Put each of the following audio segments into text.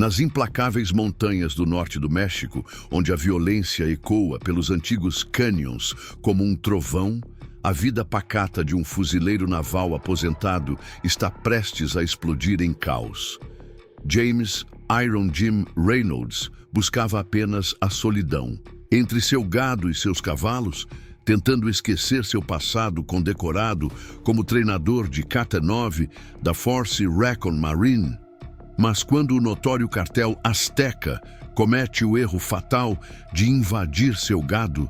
Nas implacáveis montanhas do norte do México, onde a violência ecoa pelos antigos canyons como um trovão, a vida pacata de um fuzileiro naval aposentado está prestes a explodir em caos. James Iron Jim Reynolds buscava apenas a solidão. Entre seu gado e seus cavalos, tentando esquecer seu passado condecorado como treinador de KT-9 da Force Recon Marine. Mas quando o notório cartel Azteca comete o erro fatal de invadir seu gado,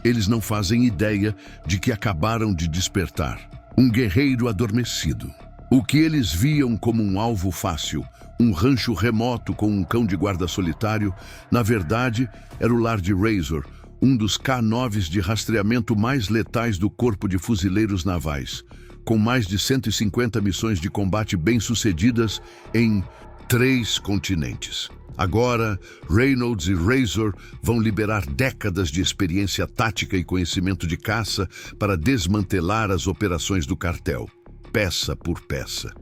eles não fazem ideia de que acabaram de despertar um guerreiro adormecido. O que eles viam como um alvo fácil, um rancho remoto com um cão de guarda solitário, na verdade era o lar de Razor, um dos K-9s de rastreamento mais letais do Corpo de Fuzileiros Navais, com mais de 150 missões de combate bem-sucedidas em 3 continentes. Agora, Reynolds e Razor vão liberar décadas de experiência tática e conhecimento de caça para desmantelar as operações do cartel, peça por peça.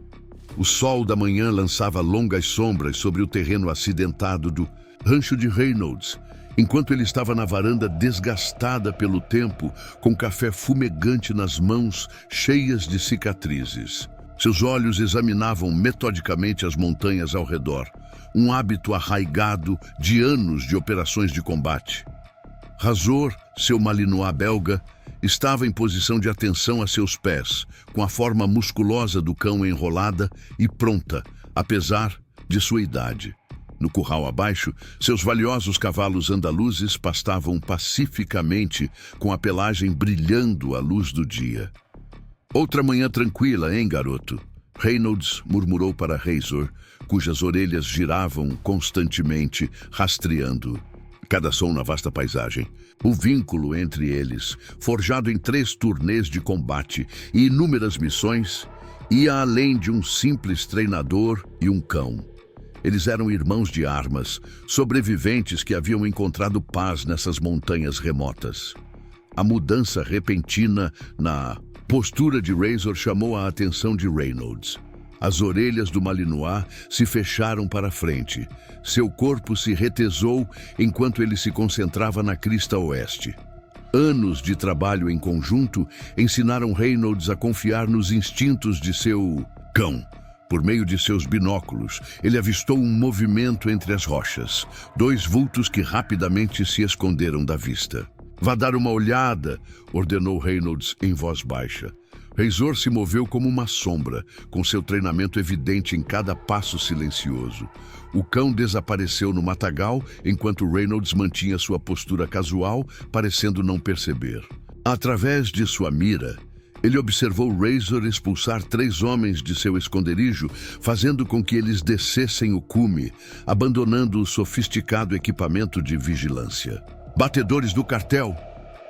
O sol da manhã lançava longas sombras sobre o terreno acidentado do rancho de Reynolds, enquanto ele estava na varanda desgastada pelo tempo, com café fumegante nas mãos, cheias de cicatrizes. Seus olhos examinavam metodicamente as montanhas ao redor, um hábito arraigado de anos de operações de combate. Razor, seu malinois belga, estava em posição de atenção a seus pés, com a forma musculosa do cão enrolada e pronta, apesar de sua idade. No curral abaixo, seus valiosos cavalos andaluzes pastavam pacificamente, com a pelagem brilhando à luz do dia. Outra manhã tranquila, hein, garoto? Reynolds murmurou para Razor, cujas orelhas giravam constantemente, rastreando cada som na vasta paisagem. O vínculo entre eles, forjado em 3 turnês de combate e inúmeras missões, ia além de um simples treinador e um cão. Eles eram irmãos de armas, sobreviventes que haviam encontrado paz nessas montanhas remotas. A mudança repentina na postura de Razor chamou a atenção de Reynolds. As orelhas do malinois se fecharam para frente. Seu corpo se retesou enquanto ele se concentrava na crista oeste. Anos de trabalho em conjunto ensinaram Reynolds a confiar nos instintos de seu cão. Por meio de seus binóculos, ele avistou um movimento entre as rochas, 2 vultos que rapidamente se esconderam da vista. "Vá dar uma olhada", ordenou Reynolds em voz baixa. Razor se moveu como uma sombra, com seu treinamento evidente em cada passo silencioso. O cão desapareceu no matagal, enquanto Reynolds mantinha sua postura casual, parecendo não perceber. Através de sua mira, ele observou Razor expulsar 3 homens de seu esconderijo, fazendo com que eles descessem o cume, abandonando o sofisticado equipamento de vigilância. "Batedores do cartel",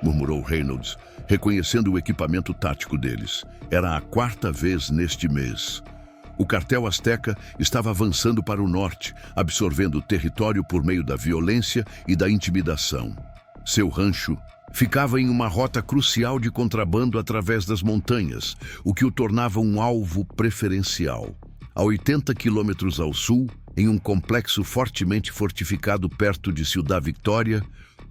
murmurou Reynolds, reconhecendo o equipamento tático deles. Era a 4ª vez neste mês. O cartel Azteca estava avançando para o norte, absorvendo o território por meio da violência e da intimidação. Seu rancho ficava em uma rota crucial de contrabando através das montanhas, o que o tornava um alvo preferencial. A 80 quilômetros ao sul, em um complexo fortemente fortificado perto de Ciudad Victoria,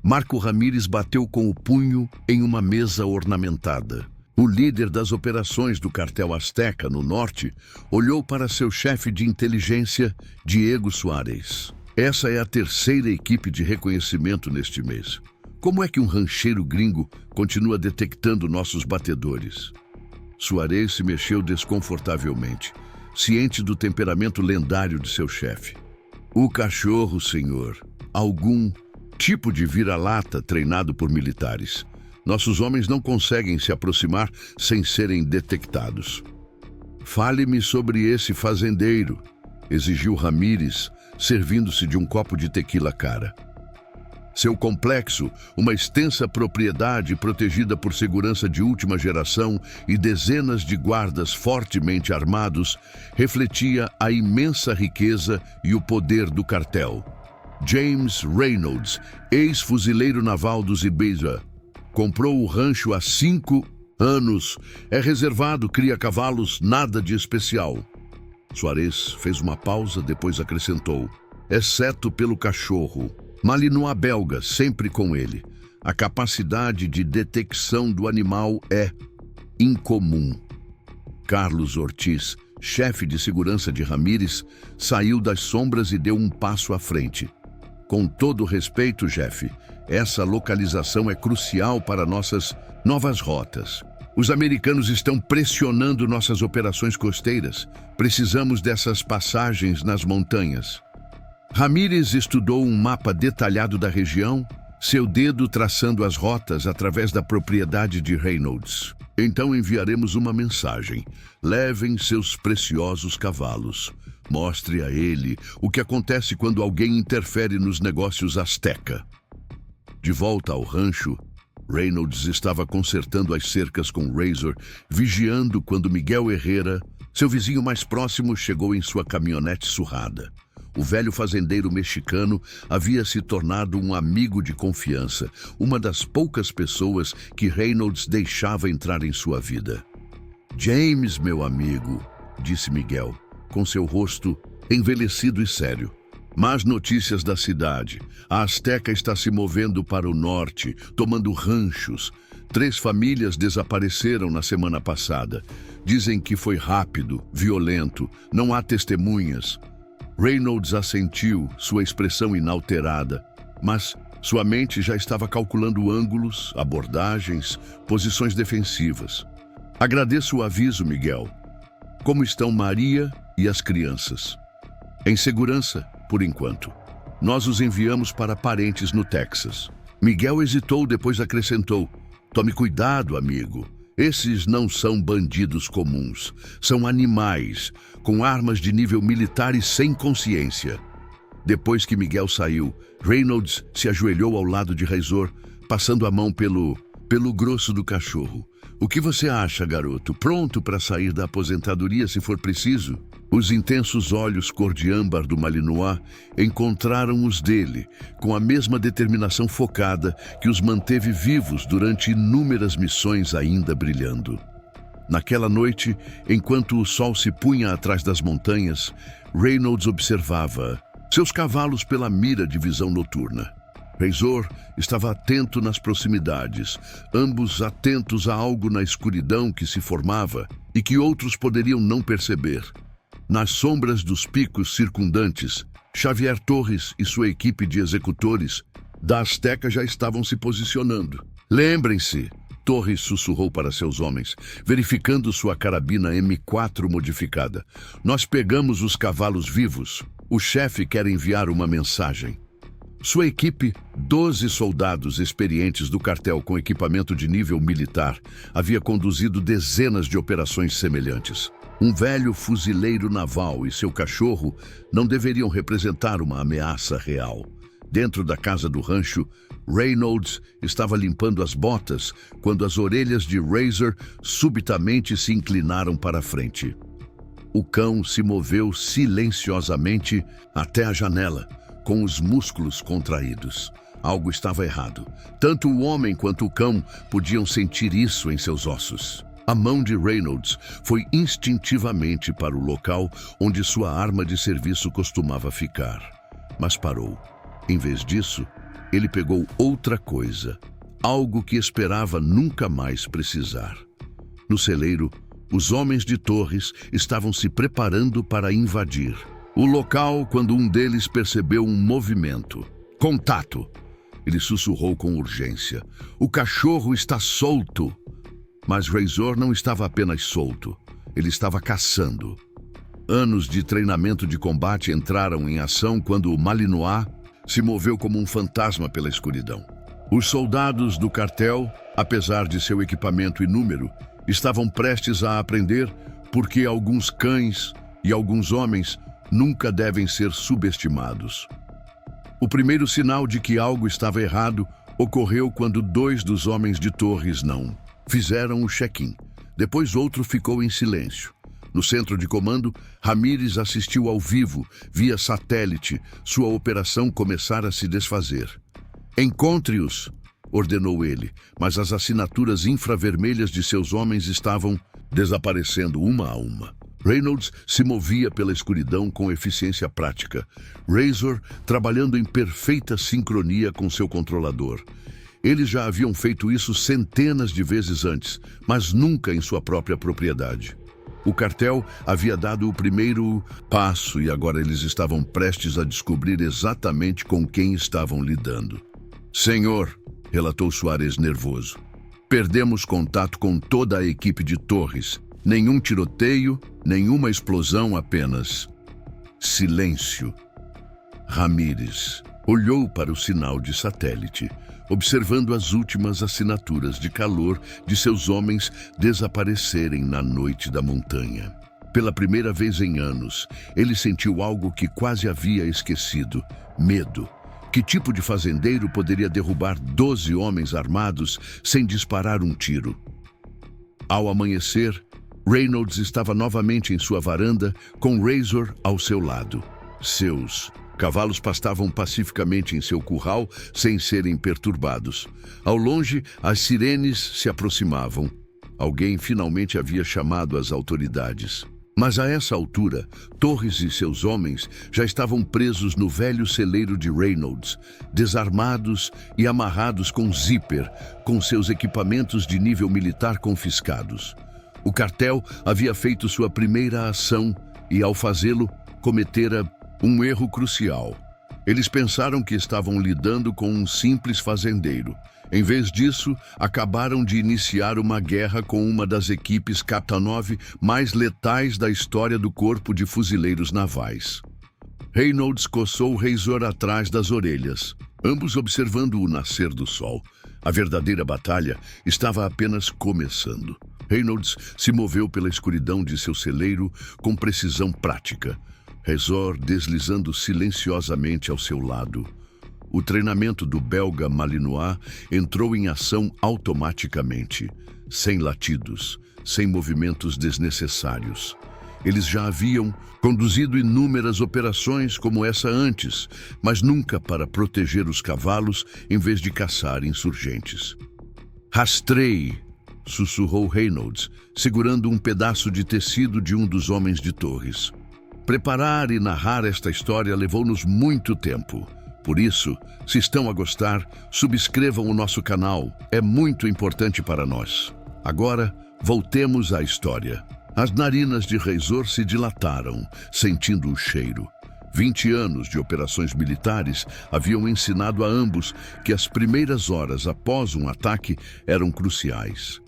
Marco Ramírez bateu com o punho em uma mesa ornamentada. O líder das operações do cartel Azteca no norte olhou para seu chefe de inteligência, Diego Suárez. "Essa é a 3ª equipe de reconhecimento neste mês. Como é que um rancheiro gringo continua detectando nossos batedores?" Suárez se mexeu desconfortavelmente, ciente do temperamento lendário de seu chefe. "O cachorro, senhor. Algum tipo de vira-lata treinado por militares. Nossos homens não conseguem se aproximar sem serem detectados." "Fale-me sobre esse fazendeiro", exigiu Ramírez, servindo-se de um copo de tequila cara. Seu complexo, uma extensa propriedade protegida por segurança de última geração e dezenas de guardas fortemente armados, refletia a imensa riqueza e o poder do cartel. James Reynolds, ex-fuzileiro naval dos Ibiza, comprou o rancho há 5 anos. É reservado, cria cavalos, nada de especial. Suárez fez uma pausa, depois acrescentou: exceto pelo cachorro. Malinois belga, sempre com ele. A capacidade de detecção do animal é incomum. Carlos Ortiz, chefe de segurança de Ramírez, saiu das sombras e deu um passo à frente. Com todo respeito, chefe, essa localização é crucial para nossas novas rotas. Os americanos estão pressionando nossas operações costeiras. Precisamos dessas passagens nas montanhas. Ramírez estudou um mapa detalhado da região, seu dedo traçando as rotas através da propriedade de Reynolds. Então enviaremos uma mensagem. Levem seus preciosos cavalos. Mostre a ele o que acontece quando alguém interfere nos negócios Azteca. De volta ao rancho, Reynolds estava consertando as cercas com Razor, vigiando quando Miguel Herrera, seu vizinho mais próximo, chegou em sua caminhonete surrada. O velho fazendeiro mexicano havia se tornado um amigo de confiança, uma das poucas pessoas que Reynolds deixava entrar em sua vida. "James, meu amigo", disse Miguel, com seu rosto envelhecido e sério. Más notícias da cidade. A Azteca está se movendo para o norte, tomando ranchos. 3 famílias desapareceram na semana passada. Dizem que foi rápido, violento, não há testemunhas. Reynolds assentiu, sua expressão inalterada, mas sua mente já estava calculando ângulos, abordagens, posições defensivas. "Agradeço o aviso, Miguel. Como estão Maria e as crianças?" "Em segurança, por enquanto. Nós os enviamos para parentes no Texas." Miguel hesitou, depois acrescentou: "Tome cuidado, amigo. Esses não são bandidos comuns. São animais, com armas de nível militar e sem consciência." Depois que Miguel saiu, Reynolds se ajoelhou ao lado de Razor, passando a mão pelo grosso do cachorro. "O que você acha, garoto? Pronto para sair da aposentadoria se for preciso?" Os intensos olhos cor de âmbar do Malinois encontraram os dele, com a mesma determinação focada que os manteve vivos durante inúmeras missões ainda brilhando. Naquela noite, enquanto o sol se punha atrás das montanhas, Reynolds observava seus cavalos pela mira de visão noturna. Razor estava atento nas proximidades, ambos atentos a algo na escuridão que se formava e que outros poderiam não perceber. Nas sombras dos picos circundantes, Xavier Torres e sua equipe de executores da Azteca já estavam se posicionando. "Lembrem-se", Torres sussurrou para seus homens, verificando sua carabina M4 modificada. "Nós pegamos os cavalos vivos. O chefe quer enviar uma mensagem." Sua equipe, 12 soldados experientes do cartel com equipamento de nível militar, havia conduzido dezenas de operações semelhantes. Um velho fuzileiro naval e seu cachorro não deveriam representar uma ameaça real. Dentro da casa do rancho, Reynolds estava limpando as botas quando as orelhas de Razor subitamente se inclinaram para a frente. O cão se moveu silenciosamente até a janela, com os músculos contraídos. Algo estava errado. Tanto o homem quanto o cão podiam sentir isso em seus ossos. A mão de Reynolds foi instintivamente para o local onde sua arma de serviço costumava ficar. Mas parou. Em vez disso, ele pegou outra coisa, algo que esperava nunca mais precisar. No celeiro, os homens de Torres estavam se preparando para invadir o local quando um deles percebeu um movimento. "Contato!" Ele sussurrou com urgência. "O cachorro está solto!" Mas Razor não estava apenas solto, ele estava caçando. Anos de treinamento de combate entraram em ação quando o Malinois se moveu como um fantasma pela escuridão. Os soldados do cartel, apesar de seu equipamento e número, estavam prestes a aprender porque alguns cães e alguns homens nunca devem ser subestimados. O primeiro sinal de que algo estava errado ocorreu quando 2 dos homens de Torres não fizeram o check-in. Depois outro ficou em silêncio. No centro de comando, Ramírez assistiu ao vivo, via satélite, sua operação começar a se desfazer. "Encontre-os", ordenou ele, mas as assinaturas infravermelhas de seus homens estavam desaparecendo uma a uma. Reynolds se movia pela escuridão com eficiência prática. Razor trabalhando em perfeita sincronia com seu controlador. Eles já haviam feito isso centenas de vezes antes, mas nunca em sua própria propriedade. O cartel havia dado o primeiro passo e agora eles estavam prestes a descobrir exatamente com quem estavam lidando. "Senhor", relatou Soares nervoso, "perdemos contato com toda a equipe de Torres. Nenhum tiroteio, nenhuma explosão, apenas silêncio." Ramírez olhou para o sinal de satélite, observando as últimas assinaturas de calor de seus homens desaparecerem na noite da montanha. Pela primeira vez em anos, ele sentiu algo que quase havia esquecido: medo. Que tipo de fazendeiro poderia derrubar 12 homens armados sem disparar um tiro? Ao amanhecer, Reynolds estava novamente em sua varanda, com Razor ao seu lado. Seus cavalos pastavam pacificamente em seu curral, sem serem perturbados. Ao longe, as sirenes se aproximavam. Alguém finalmente havia chamado as autoridades. Mas a essa altura, Torres e seus homens já estavam presos no velho celeiro de Reynolds, desarmados e amarrados com zíper, com seus equipamentos de nível militar confiscados. O cartel havia feito sua primeira ação e, ao fazê-lo, cometera um erro crucial. Eles pensaram que estavam lidando com um simples fazendeiro. Em vez disso, acabaram de iniciar uma guerra com uma das equipes Kaptanov mais letais da história do Corpo de Fuzileiros Navais. Reynolds coçou Razor atrás das orelhas, ambos observando o nascer do sol. A verdadeira batalha estava apenas começando. Reynolds se moveu pela escuridão de seu celeiro com precisão prática. Razor deslizando silenciosamente ao seu lado. O treinamento do belga Malinois entrou em ação automaticamente, sem latidos, sem movimentos desnecessários. Eles já haviam conduzido inúmeras operações como essa antes, mas nunca para proteger os cavalos em vez de caçar insurgentes. "Rastreie", sussurrou Reynolds, segurando um pedaço de tecido de um dos homens de Torres. Preparar e narrar esta história levou-nos muito tempo. Por isso, se estão a gostar, subscrevam o nosso canal. É muito importante para nós. Agora, voltemos à história. As narinas de Razor se dilataram, sentindo o cheiro. 20 anos de operações militares haviam ensinado a ambos que as primeiras horas após um ataque eram cruciais.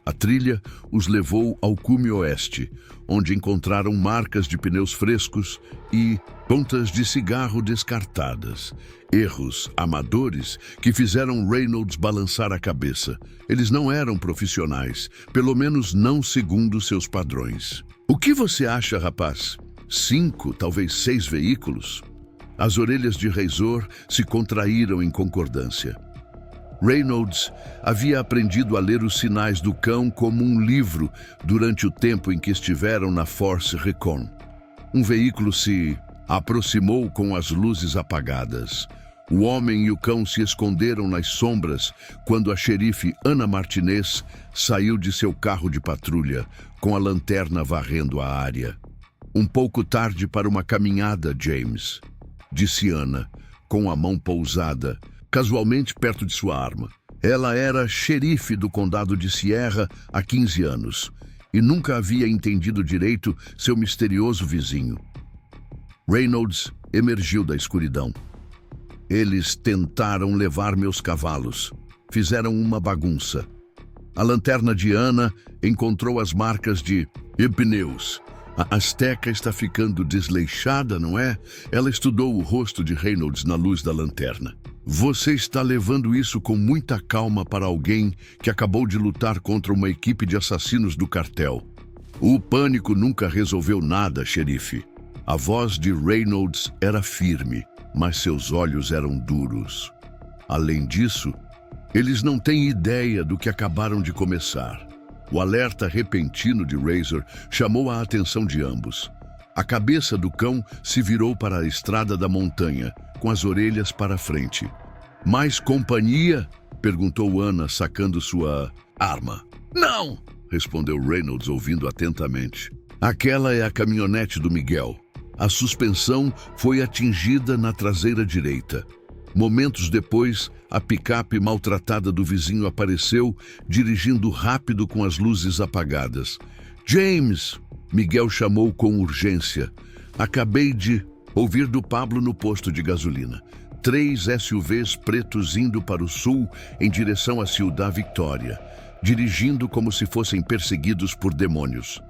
A trilha os levou ao cume oeste, onde encontraram marcas de pneus frescos e pontas de cigarro descartadas. Erros amadores que fizeram Reynolds balançar a cabeça. Eles não eram profissionais, pelo menos não segundo seus padrões. "O que você acha, rapaz? 5, talvez 6 veículos?" As orelhas de Razor se contraíram em concordância. Reynolds havia aprendido a ler os sinais do cão como um livro durante o tempo em que estiveram na Force Recon. Um veículo se aproximou com as luzes apagadas. O homem e o cão se esconderam nas sombras quando a xerife Ana Martinez saiu de seu carro de patrulha, com a lanterna varrendo a área. "Um pouco tarde para uma caminhada, James", disse Ana, com a mão pousada, casualmente perto de sua arma. Ela era xerife do condado de Sierra há 15 anos e nunca havia entendido direito seu misterioso vizinho. Reynolds emergiu da escuridão. "Eles tentaram levar meus cavalos. Fizeram uma bagunça." A lanterna de Ana encontrou as marcas de pneus. "A Azteca está ficando desleixada, não é?" Ela estudou o rosto de Reynolds na luz da lanterna. "Você está levando isso com muita calma para alguém que acabou de lutar contra uma equipe de assassinos do cartel." "O pânico nunca resolveu nada, xerife." A voz de Reynolds era firme, mas seus olhos eram duros. "Além disso, eles não têm ideia do que acabaram de começar." O alerta repentino de Razor chamou a atenção de ambos. A cabeça do cão se virou para a estrada da montanha, com as orelhas para frente. "Mais companhia?" perguntou Ana, sacando sua arma. "Não!" respondeu Reynolds, ouvindo atentamente. Aquela é a caminhonete do Miguel. A suspensão foi atingida na traseira direita. Momentos depois, a picape maltratada do vizinho apareceu, dirigindo rápido com as luzes apagadas. "James!" Miguel chamou com urgência. "Acabei de ouvir do Pablo no posto de gasolina. 3 SUVs pretos indo para o sul em direção à Ciudad Victoria, dirigindo como se fossem perseguidos por demônios."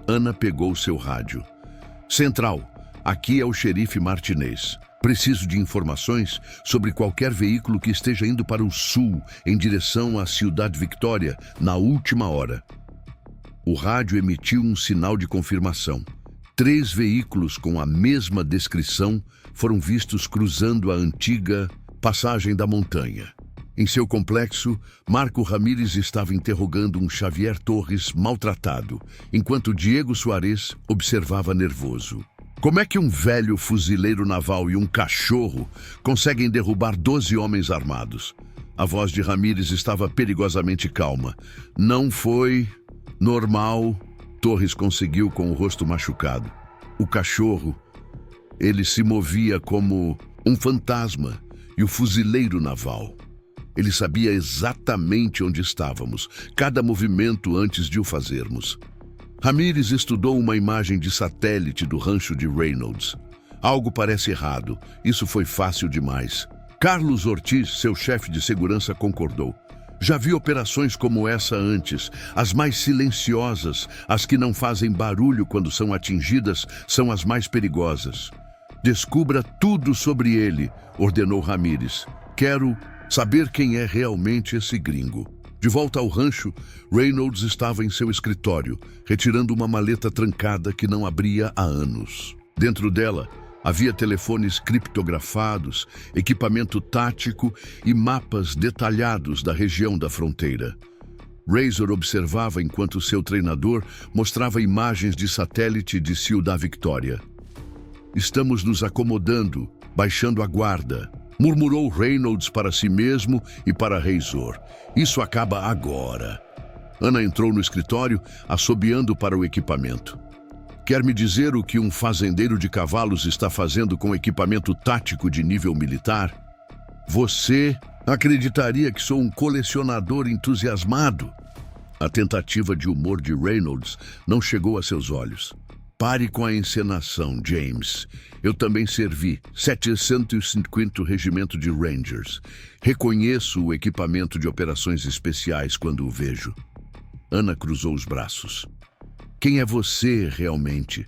Ana pegou seu rádio. "Central, aqui é o xerife Martinez. Preciso de informações sobre qualquer veículo que esteja indo para o sul em direção à Ciudad Victoria na última hora." O rádio emitiu um sinal de confirmação. 3 veículos com a mesma descrição foram vistos cruzando a antiga Passagem da Montanha. Em seu complexo, Marco Ramírez estava interrogando um Xavier Torres maltratado, enquanto Diego Soares observava nervoso. Como é que um velho fuzileiro naval e um cachorro conseguem derrubar 12 homens armados? A voz de Ramírez estava perigosamente calma. "Não foi normal", Torres conseguiu com o rosto machucado. "O cachorro, ele se movia como um fantasma, e o fuzileiro naval, ele sabia exatamente onde estávamos, cada movimento antes de o fazermos." Ramírez estudou uma imagem de satélite do rancho de Reynolds. "Algo parece errado. Isso foi fácil demais." Carlos Ortiz, seu chefe de segurança, concordou. "Já vi operações como essa antes. As mais silenciosas, as que não fazem barulho quando são atingidas, são as mais perigosas." "Descubra tudo sobre ele", ordenou Ramírez. "Quero saber quem é realmente esse gringo." De volta ao rancho, Reynolds estava em seu escritório, retirando uma maleta trancada que não abria há anos. Dentro dela, havia telefones criptografados, equipamento tático e mapas detalhados da região da fronteira. Razor observava enquanto seu treinador mostrava imagens de satélite de Ciudad Victoria. "Estamos nos acomodando, baixando a guarda", murmurou Reynolds para si mesmo e para Razor. "Isso acaba agora." Ana entrou no escritório, assobiando para o equipamento. "Quer me dizer o que um fazendeiro de cavalos está fazendo com equipamento tático de nível militar?" "Você acreditaria que sou um colecionador entusiasmado?" A tentativa de humor de Reynolds não chegou a seus olhos. "Pare com a encenação, James. Eu também servi 750º Regimento de Rangers. Reconheço o equipamento de operações especiais quando o vejo." Ana cruzou os braços. "Quem é você, realmente?"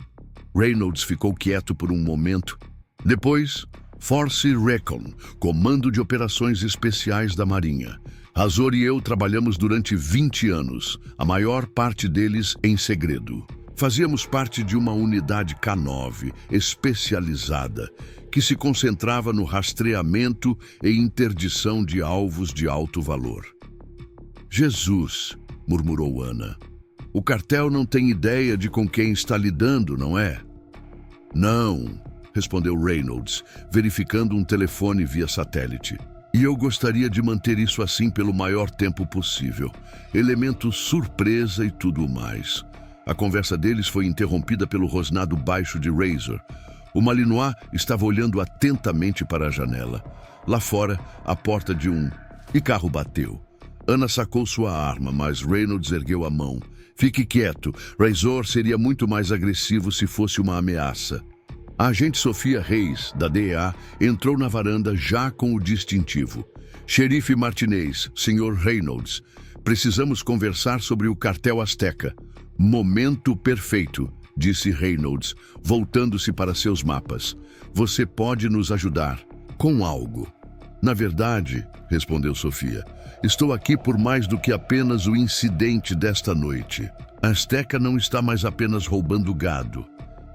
Reynolds ficou quieto por um momento. Depois, Force Recon, Comando de Operações Especiais da Marinha. Razor e eu trabalhamos durante 20 anos, a maior parte deles em segredo. Fazíamos parte de uma unidade K9 especializada que se concentrava no rastreamento e interdição de alvos de alto valor. "Jesus", murmurou Ana. "O cartel não tem ideia de com quem está lidando, não é?" "Não", respondeu Reynolds, verificando um telefone via satélite. "E eu gostaria de manter isso assim pelo maior tempo possível. Elemento surpresa e tudo mais." A conversa deles foi interrompida pelo rosnado baixo de Razor. O Malinois estava olhando atentamente para a janela. Lá fora, a porta de um carro bateu. Ana sacou sua arma, mas Reynolds ergueu a mão. "Fique quieto. Razor seria muito mais agressivo se fosse uma ameaça." A agente Sofia Reis, da DEA, entrou na varanda já com o distintivo. "Xerife Martinez, Sr. Reynolds, precisamos conversar sobre o cartel Azteca." "Momento perfeito", disse Reynolds, voltando-se para seus mapas. "Você pode nos ajudar com algo." "Na verdade", respondeu Sofia, "estou aqui por mais do que apenas o incidente desta noite. A Azteca não está mais apenas roubando gado.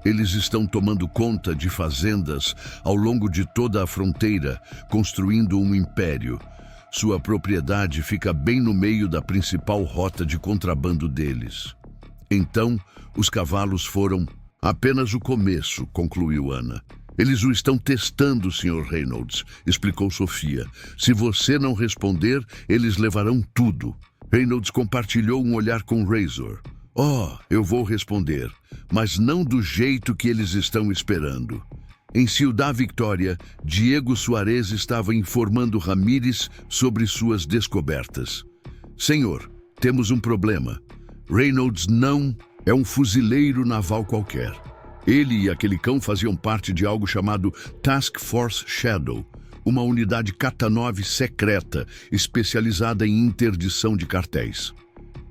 Eles estão tomando conta de fazendas ao longo de toda a fronteira, construindo um império. Sua propriedade fica bem no meio da principal rota de contrabando deles." "Então, os cavalos foram apenas o começo", concluiu Ana. "Eles o estão testando, Sr. Reynolds", explicou Sofia. "Se você não responder, eles levarão tudo." Reynolds compartilhou um olhar com Razor. Oh, eu vou responder, mas não do jeito que eles estão esperando. Em Ciudad Victoria, Diego Suárez estava informando Ramírez sobre suas descobertas. Senhor, temos um problema. Reynolds não é um fuzileiro naval qualquer. Ele e aquele cão faziam parte de algo chamado Task Force Shadow, uma unidade K-9 secreta especializada em interdição de cartéis.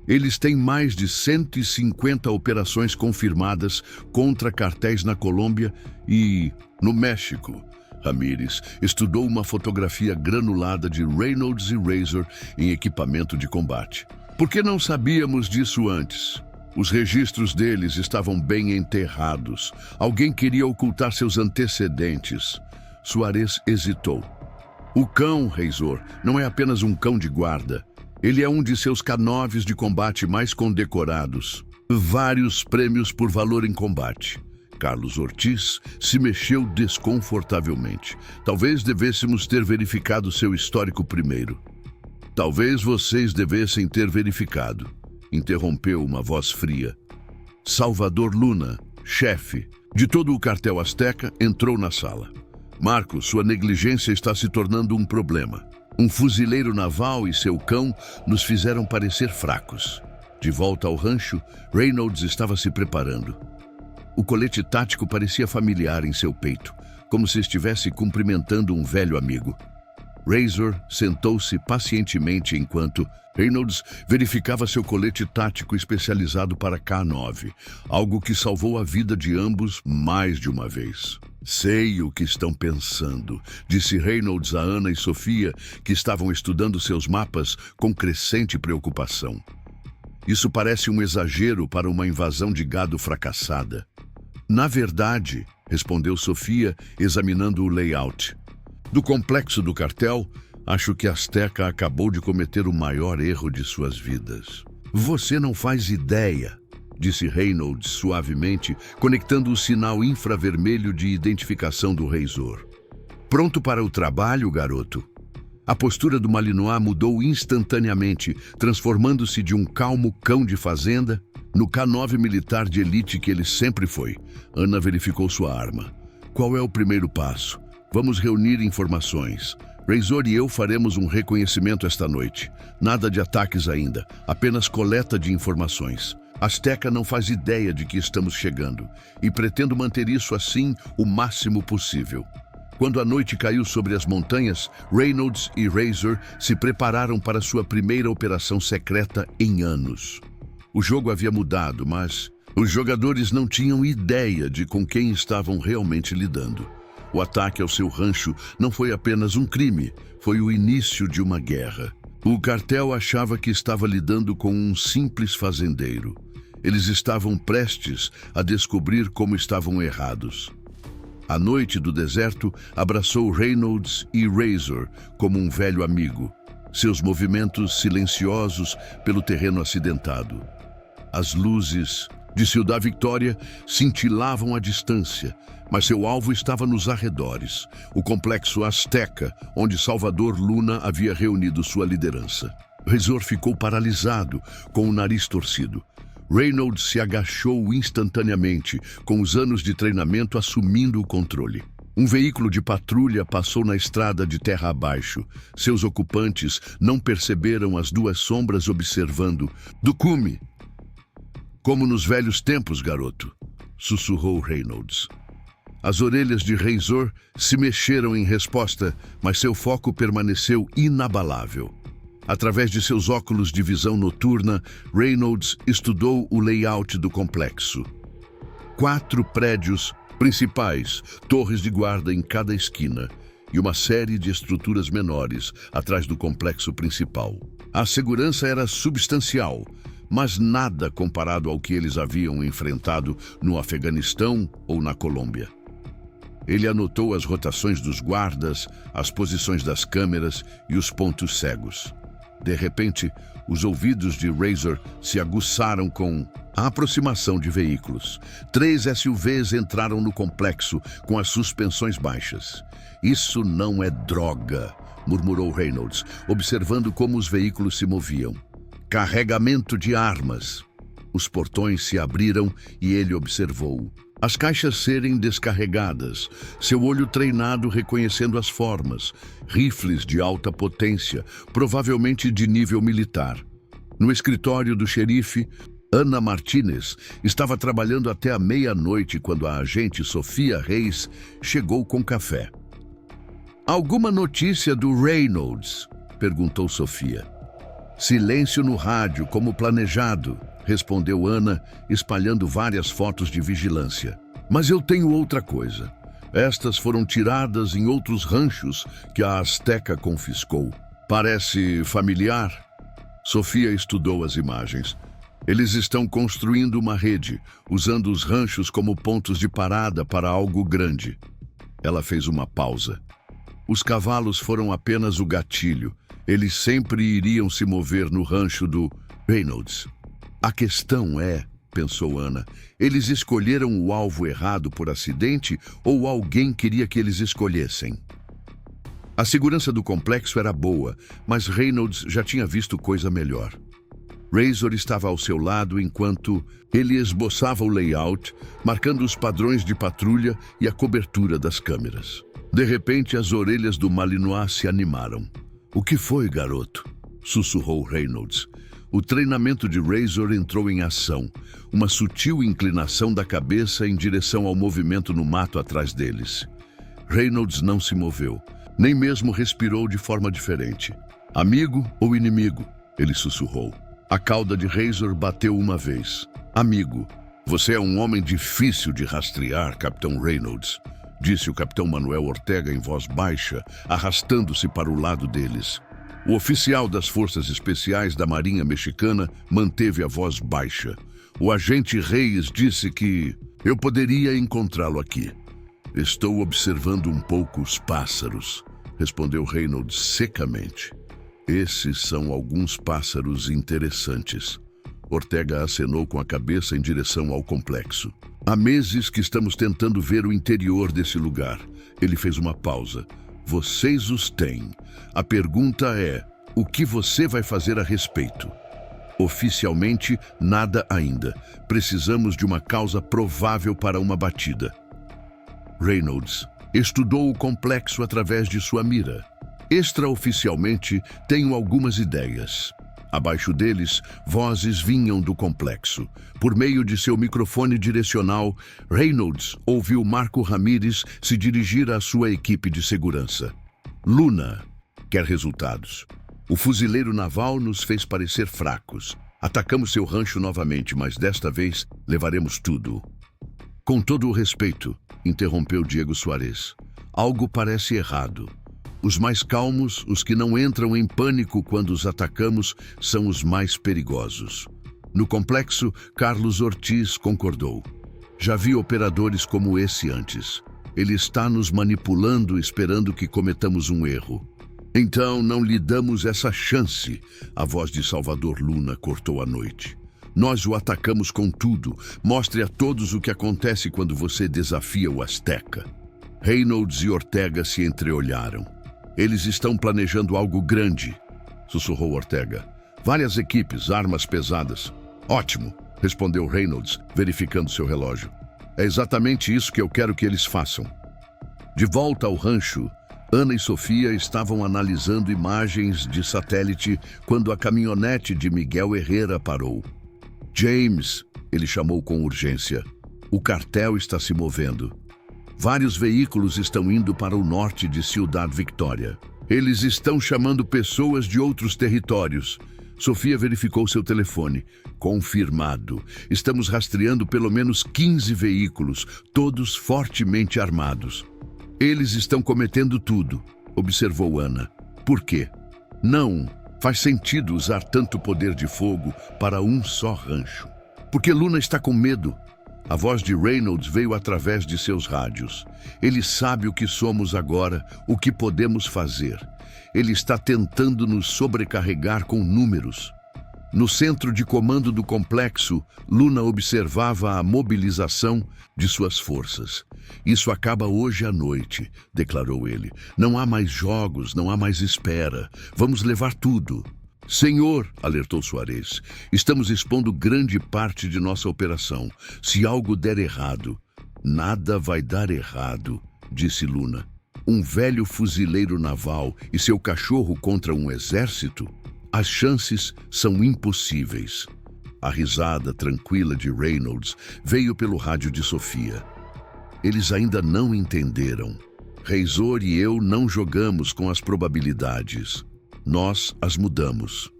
Eles têm mais de 150 operações confirmadas contra cartéis na Colômbia e no México. Ramírez estudou uma fotografia granulada de Reynolds e Razor em equipamento de combate. Por que não sabíamos disso antes? Os registros deles estavam bem enterrados. Alguém queria ocultar seus antecedentes. Suárez hesitou. O cão, Razor, não é apenas um cão de guarda. Ele é um de seus K-9s de combate mais condecorados. Vários prêmios por valor em combate. Carlos Ortiz se mexeu desconfortavelmente. Talvez devêssemos ter verificado seu histórico primeiro. Talvez vocês devessem ter verificado, interrompeu uma voz fria. Salvador Luna, chefe de todo o cartel Azteca, entrou na sala. Marcos, sua negligência está se tornando um problema. Um fuzileiro naval e seu cão nos fizeram parecer fracos. De volta ao rancho, Reynolds estava se preparando. O colete tático parecia familiar em seu peito, como se estivesse cumprimentando um velho amigo. Razor sentou-se pacientemente enquanto Reynolds verificava seu colete tático especializado para K-9, algo que salvou a vida de ambos mais de uma vez. Sei o que estão pensando, disse Reynolds a Ana e Sofia, que estavam estudando seus mapas com crescente preocupação. Isso parece um exagero para uma invasão de gado fracassada. Na verdade, respondeu Sofia, examinando o layout do complexo do cartel, acho que a Azteca acabou de cometer o maior erro de suas vidas. Você não faz ideia, disse Reynolds suavemente, conectando o sinal infravermelho de identificação do Razor. Pronto para o trabalho, garoto? A postura do Malinois mudou instantaneamente, transformando-se de um calmo cão de fazenda no K-9 militar de elite que ele sempre foi. Ana verificou sua arma. Qual é o primeiro passo? Vamos reunir informações. Razor e eu faremos um reconhecimento esta noite. Nada de ataques ainda, apenas coleta de informações. Azteca não faz ideia de que estamos chegando e pretendo manter isso assim o máximo possível. Quando a noite caiu sobre as montanhas, Reynolds e Razor se prepararam para sua primeira operação secreta em anos. O jogo havia mudado, mas os jogadores não tinham ideia de com quem estavam realmente lidando. O ataque ao seu rancho não foi apenas um crime, foi o início de uma guerra. O cartel achava que estava lidando com um simples fazendeiro. Eles estavam prestes a descobrir como estavam errados. A noite do deserto abraçou Reynolds e Razor como um velho amigo, seus movimentos silenciosos pelo terreno acidentado. As luzes de Ciudad Victoria cintilavam à distância, mas seu alvo estava nos arredores, o complexo Azteca, onde Salvador Luna havia reunido sua liderança. Razor ficou paralisado, com o nariz torcido. Reynolds se agachou instantaneamente, com os anos de treinamento assumindo o controle. Um veículo de patrulha passou na estrada de terra abaixo. Seus ocupantes não perceberam as duas sombras observando. Do cume! Como nos velhos tempos, garoto, sussurrou Reynolds. As orelhas de Razor se mexeram em resposta, mas seu foco permaneceu inabalável. Através de seus óculos de visão noturna, Reynolds estudou o layout do complexo. 4 prédios principais, torres de guarda em cada esquina e uma série de estruturas menores atrás do complexo principal. A segurança era substancial, mas nada comparado ao que eles haviam enfrentado no Afeganistão ou na Colômbia. Ele anotou as rotações dos guardas, as posições das câmeras e os pontos cegos. De repente, os ouvidos de Razor se aguçaram com a aproximação de veículos. 3 SUVs entraram no complexo com as suspensões baixas. Isso não é droga, murmurou Reynolds, observando como os veículos se moviam. Carregamento de armas. Os portões se abriram e ele observou as caixas serem descarregadas, seu olho treinado reconhecendo as formas, rifles de alta potência, provavelmente de nível militar. No escritório do xerife, Ana Martínez estava trabalhando até a meia-noite quando a agente Sofia Reis chegou com café. "Alguma notícia do Reynolds?" perguntou Sofia. "Silêncio no rádio, como planejado", respondeu Ana, espalhando várias fotos de vigilância. "Mas eu tenho outra coisa. Estas foram tiradas em outros ranchos que a Azteca confiscou. Parece familiar?" Sofia estudou as imagens. "Eles estão construindo uma rede, usando os ranchos como pontos de parada para algo grande." Ela fez uma pausa. "Os cavalos foram apenas o gatilho. Eles sempre iriam se mover no rancho do Reynolds. A questão é, pensou Ana, eles escolheram o alvo errado por acidente ou alguém queria que eles escolhessem? A segurança do complexo era boa, mas Reynolds já tinha visto coisa melhor. Razor estava ao seu lado enquanto ele esboçava o layout, marcando os padrões de patrulha e a cobertura das câmeras. De repente, as orelhas do Malinois se animaram. "O que foi, garoto?" sussurrou Reynolds. O treinamento de Razor entrou em ação, uma sutil inclinação da cabeça em direção ao movimento no mato atrás deles. Reynolds não se moveu, nem mesmo respirou de forma diferente. "Amigo ou inimigo?" ele sussurrou. A cauda de Razor bateu uma vez. "Amigo, você é um homem difícil de rastrear, Capitão Reynolds", disse o Capitão Manuel Ortega em voz baixa, arrastando-se para o lado deles. O oficial das Forças Especiais da Marinha Mexicana manteve a voz baixa. O agente Reis disse que eu poderia encontrá-lo aqui. "Estou observando um pouco os pássaros", respondeu Reynolds secamente. "Esses são alguns pássaros interessantes." Ortega acenou com a cabeça em direção ao complexo. "Há meses que estamos tentando ver o interior desse lugar." Ele fez uma pausa. "Vocês os têm. A pergunta é, o que você vai fazer a respeito?" "Oficialmente, nada ainda. Precisamos de uma causa provável para uma batida." Reynolds estudou o complexo através de sua mira. "Extraoficialmente, tenho algumas ideias." Abaixo deles, vozes vinham do complexo. Por meio de seu microfone direcional, Reynolds ouviu Marco Ramírez se dirigir à sua equipe de segurança. "Luna quer resultados. O fuzileiro naval nos fez parecer fracos. Atacamos seu rancho novamente, mas desta vez levaremos tudo." "Com todo o respeito", interrompeu Diego Soares, "algo parece errado. Os mais calmos, os que não entram em pânico quando os atacamos, são os mais perigosos." No complexo, Carlos Ortiz concordou. "Já vi operadores como esse antes. Ele está nos manipulando, esperando que cometamos um erro." "Então não lhe damos essa chance", a voz de Salvador Luna cortou a noite. "Nós o atacamos com tudo. Mostre a todos o que acontece quando você desafia o Azteca." Reynolds e Ortega se entreolharam. "Eles estão planejando algo grande", sussurrou Ortega. "Várias equipes, armas pesadas." "Ótimo", respondeu Reynolds, verificando seu relógio. "É exatamente isso que eu quero que eles façam." De volta ao rancho, Ana e Sofia estavam analisando imagens de satélite quando a caminhonete de Miguel Herrera parou. "James", ele chamou com urgência, "o cartel está se movendo. Vários veículos estão indo para o norte de Ciudad Victoria. Eles estão chamando pessoas de outros territórios." Sofia verificou seu telefone. "Confirmado. Estamos rastreando pelo menos 15 veículos, todos fortemente armados." "Eles estão cometendo tudo", observou Ana. "Por quê?" "Não faz sentido usar tanto poder de fogo para um só rancho." "Porque Luna está com medo." A voz de Reynolds veio através de seus rádios. "Ele sabe o que somos agora, o que podemos fazer. Ele está tentando nos sobrecarregar com números." No centro de comando do complexo, Luna observava a mobilização de suas forças. "Isso acaba hoje à noite", declarou ele. "Não há mais jogos, não há mais espera. Vamos levar tudo." Senhor, alertou Soares, estamos expondo grande parte de nossa operação. Se algo der errado... Nada vai dar errado, disse Luna. Um velho fuzileiro naval e seu cachorro contra um exército? As chances são impossíveis. A risada tranquila de Reynolds veio pelo rádio de Sofia. Eles ainda não entenderam. Razor e eu não jogamos com as probabilidades. Nós as mudamos.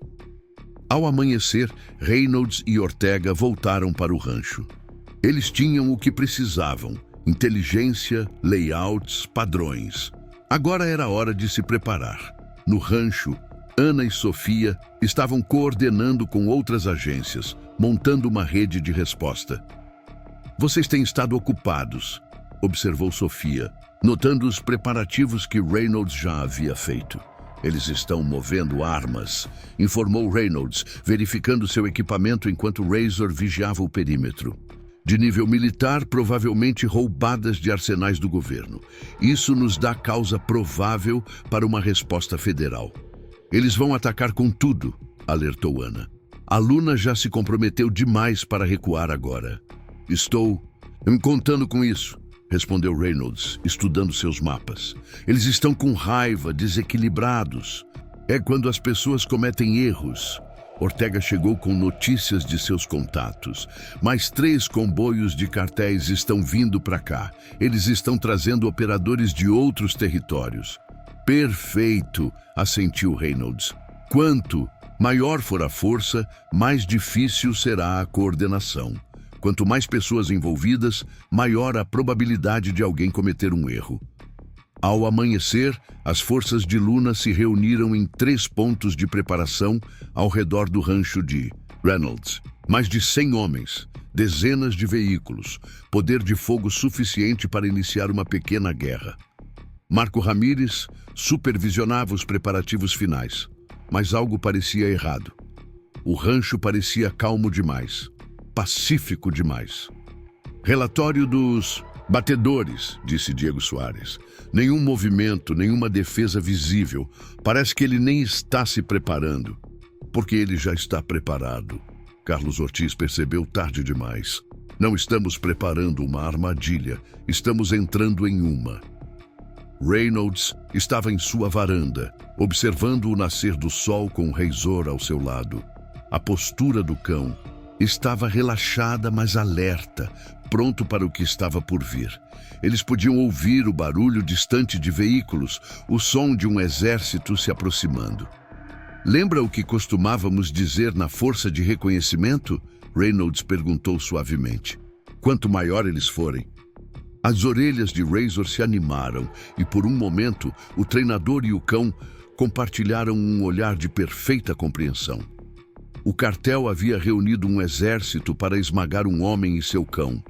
Ao amanhecer, Reynolds e Ortega voltaram para o rancho. Eles tinham o que precisavam: inteligência, layouts, padrões. Agora era hora de se preparar. No rancho, Ana e Sofia estavam coordenando com outras agências, montando uma rede de resposta. Vocês têm estado ocupados, observou Sofia, notando os preparativos que Reynolds já havia feito. Eles estão movendo armas, informou Reynolds, verificando seu equipamento enquanto Razor vigiava o perímetro. De nível militar, provavelmente roubadas de arsenais do governo. Isso nos dá causa provável para uma resposta federal. Eles vão atacar com tudo, alertou Ana. A Luna já se comprometeu demais para recuar agora. Estou contando com isso, respondeu Reynolds, estudando seus mapas. Eles estão com raiva, desequilibrados. É quando as pessoas cometem erros. Ortega chegou com notícias de seus contatos. Mais 3 comboios de cartéis estão vindo para cá. Eles estão trazendo operadores de outros territórios. Perfeito, assentiu Reynolds. Quanto maior for a força, mais difícil será a coordenação. Quanto mais pessoas envolvidas, maior a probabilidade de alguém cometer um erro. Ao amanhecer, as forças de Luna se reuniram em 3 pontos de preparação ao redor do rancho de Reynolds. Mais de 100 homens, dezenas de veículos, poder de fogo suficiente para iniciar uma pequena guerra. Marco Ramírez supervisionava os preparativos finais, mas algo parecia errado. O rancho parecia calmo demais, pacífico demais. Relatório dos batedores, disse Diego Soares. Nenhum movimento, nenhuma defesa visível. Parece que ele nem está se preparando. Porque ele já está preparado. Carlos Ortiz percebeu tarde demais. Não estamos preparando uma armadilha. Estamos entrando em uma. Reynolds estava em sua varanda, observando o nascer do sol com Razor ao seu lado. A postura do cão estava relaxada, mas alerta, pronto para o que estava por vir. Eles podiam ouvir o barulho distante de veículos, o som de um exército se aproximando. Lembra o que costumávamos dizer na força de reconhecimento? Reynolds perguntou suavemente. Quanto maior eles forem. As orelhas de Razor se animaram e, por um momento, o treinador e o cão compartilharam um olhar de perfeita compreensão. O cartel havia reunido um exército para esmagar um homem e seu cão.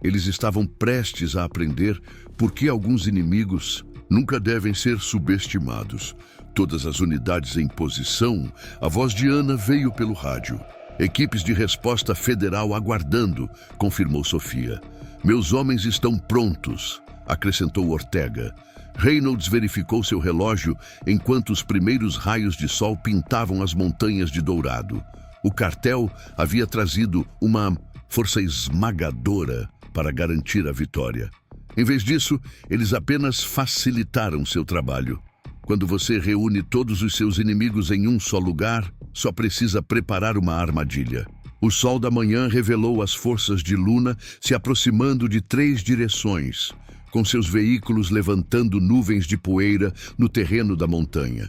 Eles estavam prestes a aprender por que alguns inimigos nunca devem ser subestimados. Todas as unidades em posição, a voz de Ana veio pelo rádio. Equipes de resposta federal aguardando, confirmou Sofia. Meus homens estão prontos, acrescentou Ortega. Reynolds verificou seu relógio enquanto os primeiros raios de sol pintavam as montanhas de Dourado. O cartel havia trazido uma força esmagadora para garantir a vitória. Em vez disso, eles apenas facilitaram seu trabalho. Quando você reúne todos os seus inimigos em um só lugar, só precisa preparar uma armadilha. O sol da manhã revelou as forças de Luna se aproximando de 3 direções, com seus veículos levantando nuvens de poeira no terreno da montanha.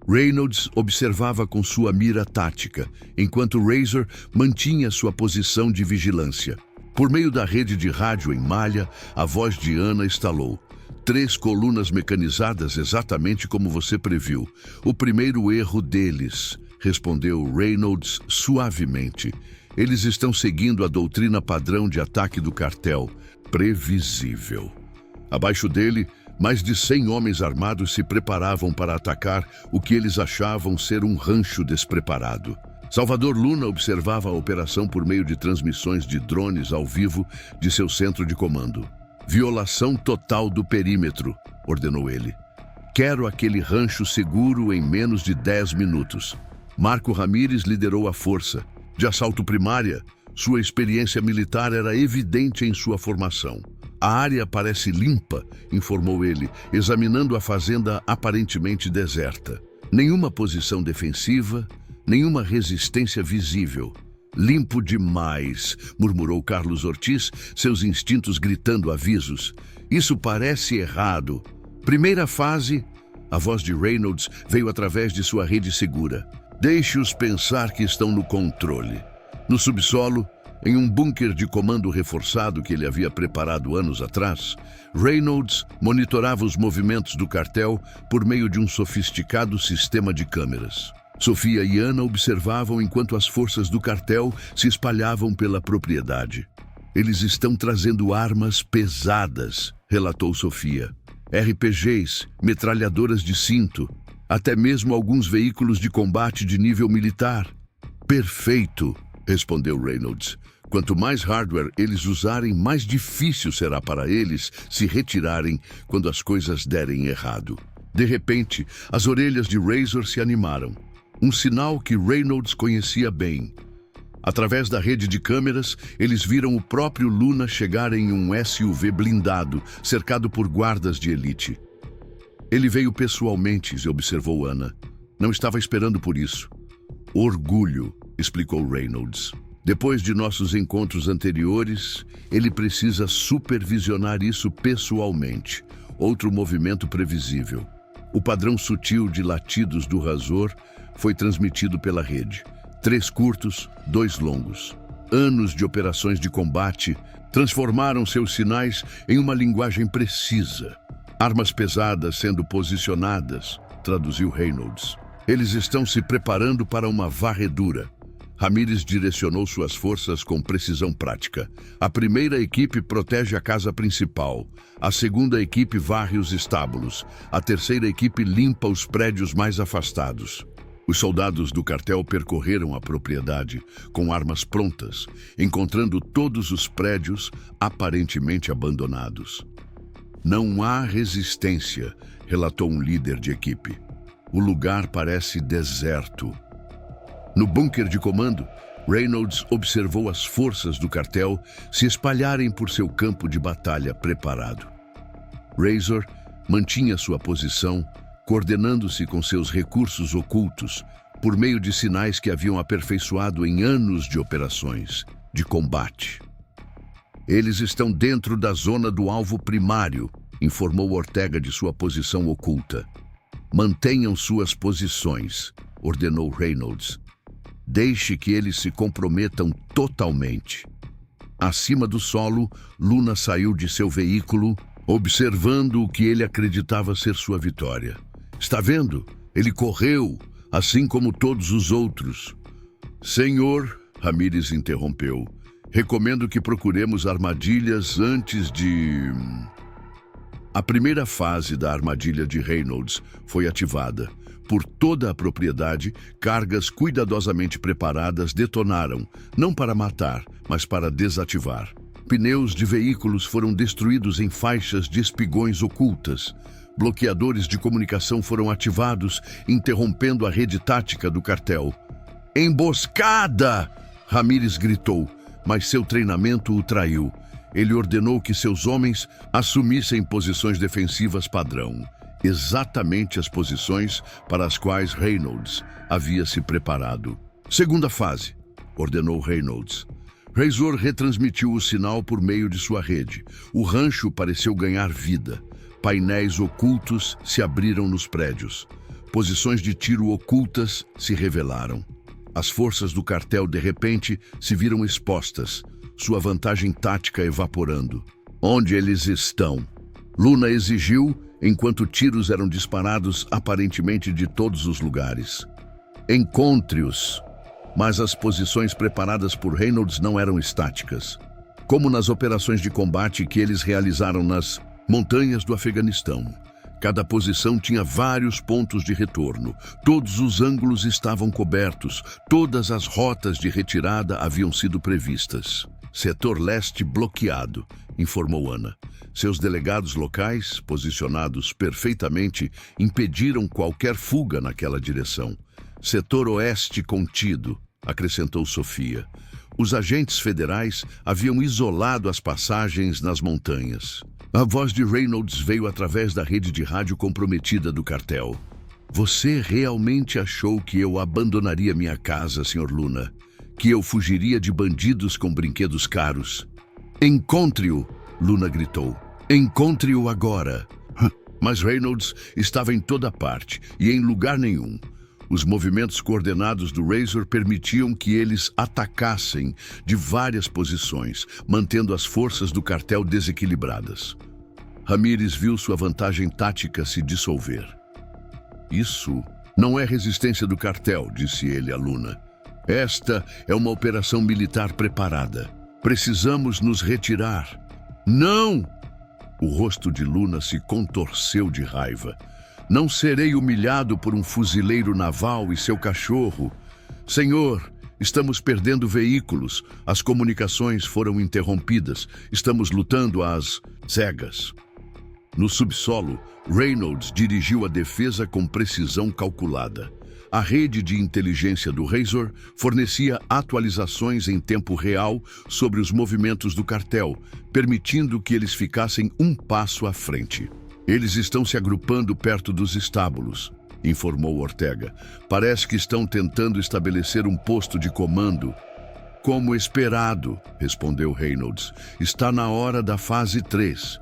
Reynolds observava com sua mira tática, enquanto Razor mantinha sua posição de vigilância. Por meio da rede de rádio em malha, a voz de Ana estalou. 3 colunas mecanizadas exatamente como você previu. O primeiro erro deles, respondeu Reynolds suavemente. Eles estão seguindo a doutrina padrão de ataque do cartel. Previsível. Abaixo dele, mais de 100 homens armados se preparavam para atacar o que eles achavam ser um rancho despreparado. Salvador Luna observava a operação por meio de transmissões de drones ao vivo de seu centro de comando. Violação total do perímetro, ordenou ele. Quero aquele rancho seguro em menos de 10 minutos. Marco Ramírez liderou a força. De assalto primária, sua experiência militar era evidente em sua formação. A área parece limpa, informou ele, examinando a fazenda aparentemente deserta. Nenhuma posição defensiva, nenhuma resistência visível. Limpo demais, murmurou Carlos Ortiz, seus instintos gritando avisos. Isso parece errado. Primeira fase, a voz de Reynolds veio através de sua rede segura. Deixe-os pensar que estão no controle. No subsolo, em um bunker de comando reforçado que ele havia preparado anos atrás, Reynolds monitorava os movimentos do cartel por meio de um sofisticado sistema de câmeras. Sofia e Ana observavam enquanto as forças do cartel se espalhavam pela propriedade. Eles estão trazendo armas pesadas, relatou Sofia. RPGs, metralhadoras de cinto, até mesmo alguns veículos de combate de nível militar. Perfeito, respondeu Reynolds. Quanto mais hardware eles usarem, mais difícil será para eles se retirarem quando as coisas derem errado. De repente, as orelhas de Razor se animaram. Um sinal que Reynolds conhecia bem. Através da rede de câmeras, eles viram o próprio Luna chegar em um SUV blindado, cercado por guardas de elite. Ele veio pessoalmente, observou Ana. Não estava esperando por isso. Orgulho, explicou Reynolds. Depois de nossos encontros anteriores, ele precisa supervisionar isso pessoalmente. Outro movimento previsível. O padrão sutil de latidos do Razor foi transmitido pela rede. 3 curtos, 2 longos. Anos de operações de combate transformaram seus sinais em uma linguagem precisa. Armas pesadas sendo posicionadas, traduziu Reynolds. Eles estão se preparando para uma varredura. Ramírez direcionou suas forças com precisão prática. A primeira equipe protege a casa principal. A segunda equipe varre os estábulos. A terceira equipe limpa os prédios mais afastados. Os soldados do cartel percorreram a propriedade com armas prontas, encontrando todos os prédios aparentemente abandonados. Não há resistência, relatou um líder de equipe. O lugar parece deserto. No bunker de comando, Reynolds observou as forças do cartel se espalharem por seu campo de batalha preparado. Razor mantinha sua posição, coordenando-se com seus recursos ocultos por meio de sinais que haviam aperfeiçoado em anos de operações, de combate. Eles estão dentro da zona do alvo primário, informou Ortega de sua posição oculta. Mantenham suas posições, ordenou Reynolds. Deixe que eles se comprometam totalmente. Acima do solo, Luna saiu de seu veículo, observando o que ele acreditava ser sua vitória. Está vendo? Ele correu, assim como todos os outros. Senhor, Ramírez interrompeu, recomendo que procuremos armadilhas antes de... A primeira fase da armadilha de Reynolds foi ativada. Por toda a propriedade, cargas cuidadosamente preparadas detonaram, não para matar, mas para desativar. Pneus de veículos foram destruídos em faixas de espigões ocultas. Bloqueadores de comunicação foram ativados, interrompendo a rede tática do cartel. Emboscada! Ramírez gritou, mas seu treinamento o traiu. Ele ordenou que seus homens assumissem posições defensivas padrão. Exatamente as posições para as quais Reynolds havia se preparado. Segunda fase, ordenou Reynolds. Razor retransmitiu o sinal por meio de sua rede. O rancho pareceu ganhar vida. Painéis ocultos se abriram nos prédios. Posições de tiro ocultas se revelaram. As forças do cartel, de repente, se viram expostas, sua vantagem tática evaporando. Onde eles estão? Luna exigiu, enquanto tiros eram disparados aparentemente de todos os lugares. Encontre-os. Mas as posições preparadas por Reynolds não eram estáticas. Como nas operações de combate que eles realizaram nas montanhas do Afeganistão. Cada posição tinha vários pontos de retorno. Todos os ângulos estavam cobertos. Todas as rotas de retirada haviam sido previstas. Setor leste bloqueado, informou Ana. Seus delegados locais, posicionados perfeitamente, impediram qualquer fuga naquela direção. Setor oeste contido, acrescentou Sofia. Os agentes federais haviam isolado as passagens nas montanhas. A voz de Reynolds veio através da rede de rádio comprometida do cartel. Você realmente achou que eu abandonaria minha casa, Sr. Luna? Que eu fugiria de bandidos com brinquedos caros? Encontre-o, Luna gritou. Encontre-o agora. Mas Reynolds estava em toda parte e em lugar nenhum. Os movimentos coordenados do Razor permitiam que eles atacassem de várias posições, mantendo as forças do cartel desequilibradas. Ramírez viu sua vantagem tática se dissolver. Isso não é resistência do cartel, disse ele a Luna. Esta é uma operação militar preparada. Precisamos nos retirar. Não! O rosto de Luna se contorceu de raiva. Não serei humilhado por um fuzileiro naval e seu cachorro. Senhor, estamos perdendo veículos. As comunicações foram interrompidas. Estamos lutando às cegas. No subsolo, Reynolds dirigiu a defesa com precisão calculada. A rede de inteligência do Razor fornecia atualizações em tempo real sobre os movimentos do cartel, permitindo que eles ficassem um passo à frente. Eles estão se agrupando perto dos estábulos, informou Ortega. Parece que estão tentando estabelecer um posto de comando. Como esperado, respondeu Reynolds. Está na hora da fase 3.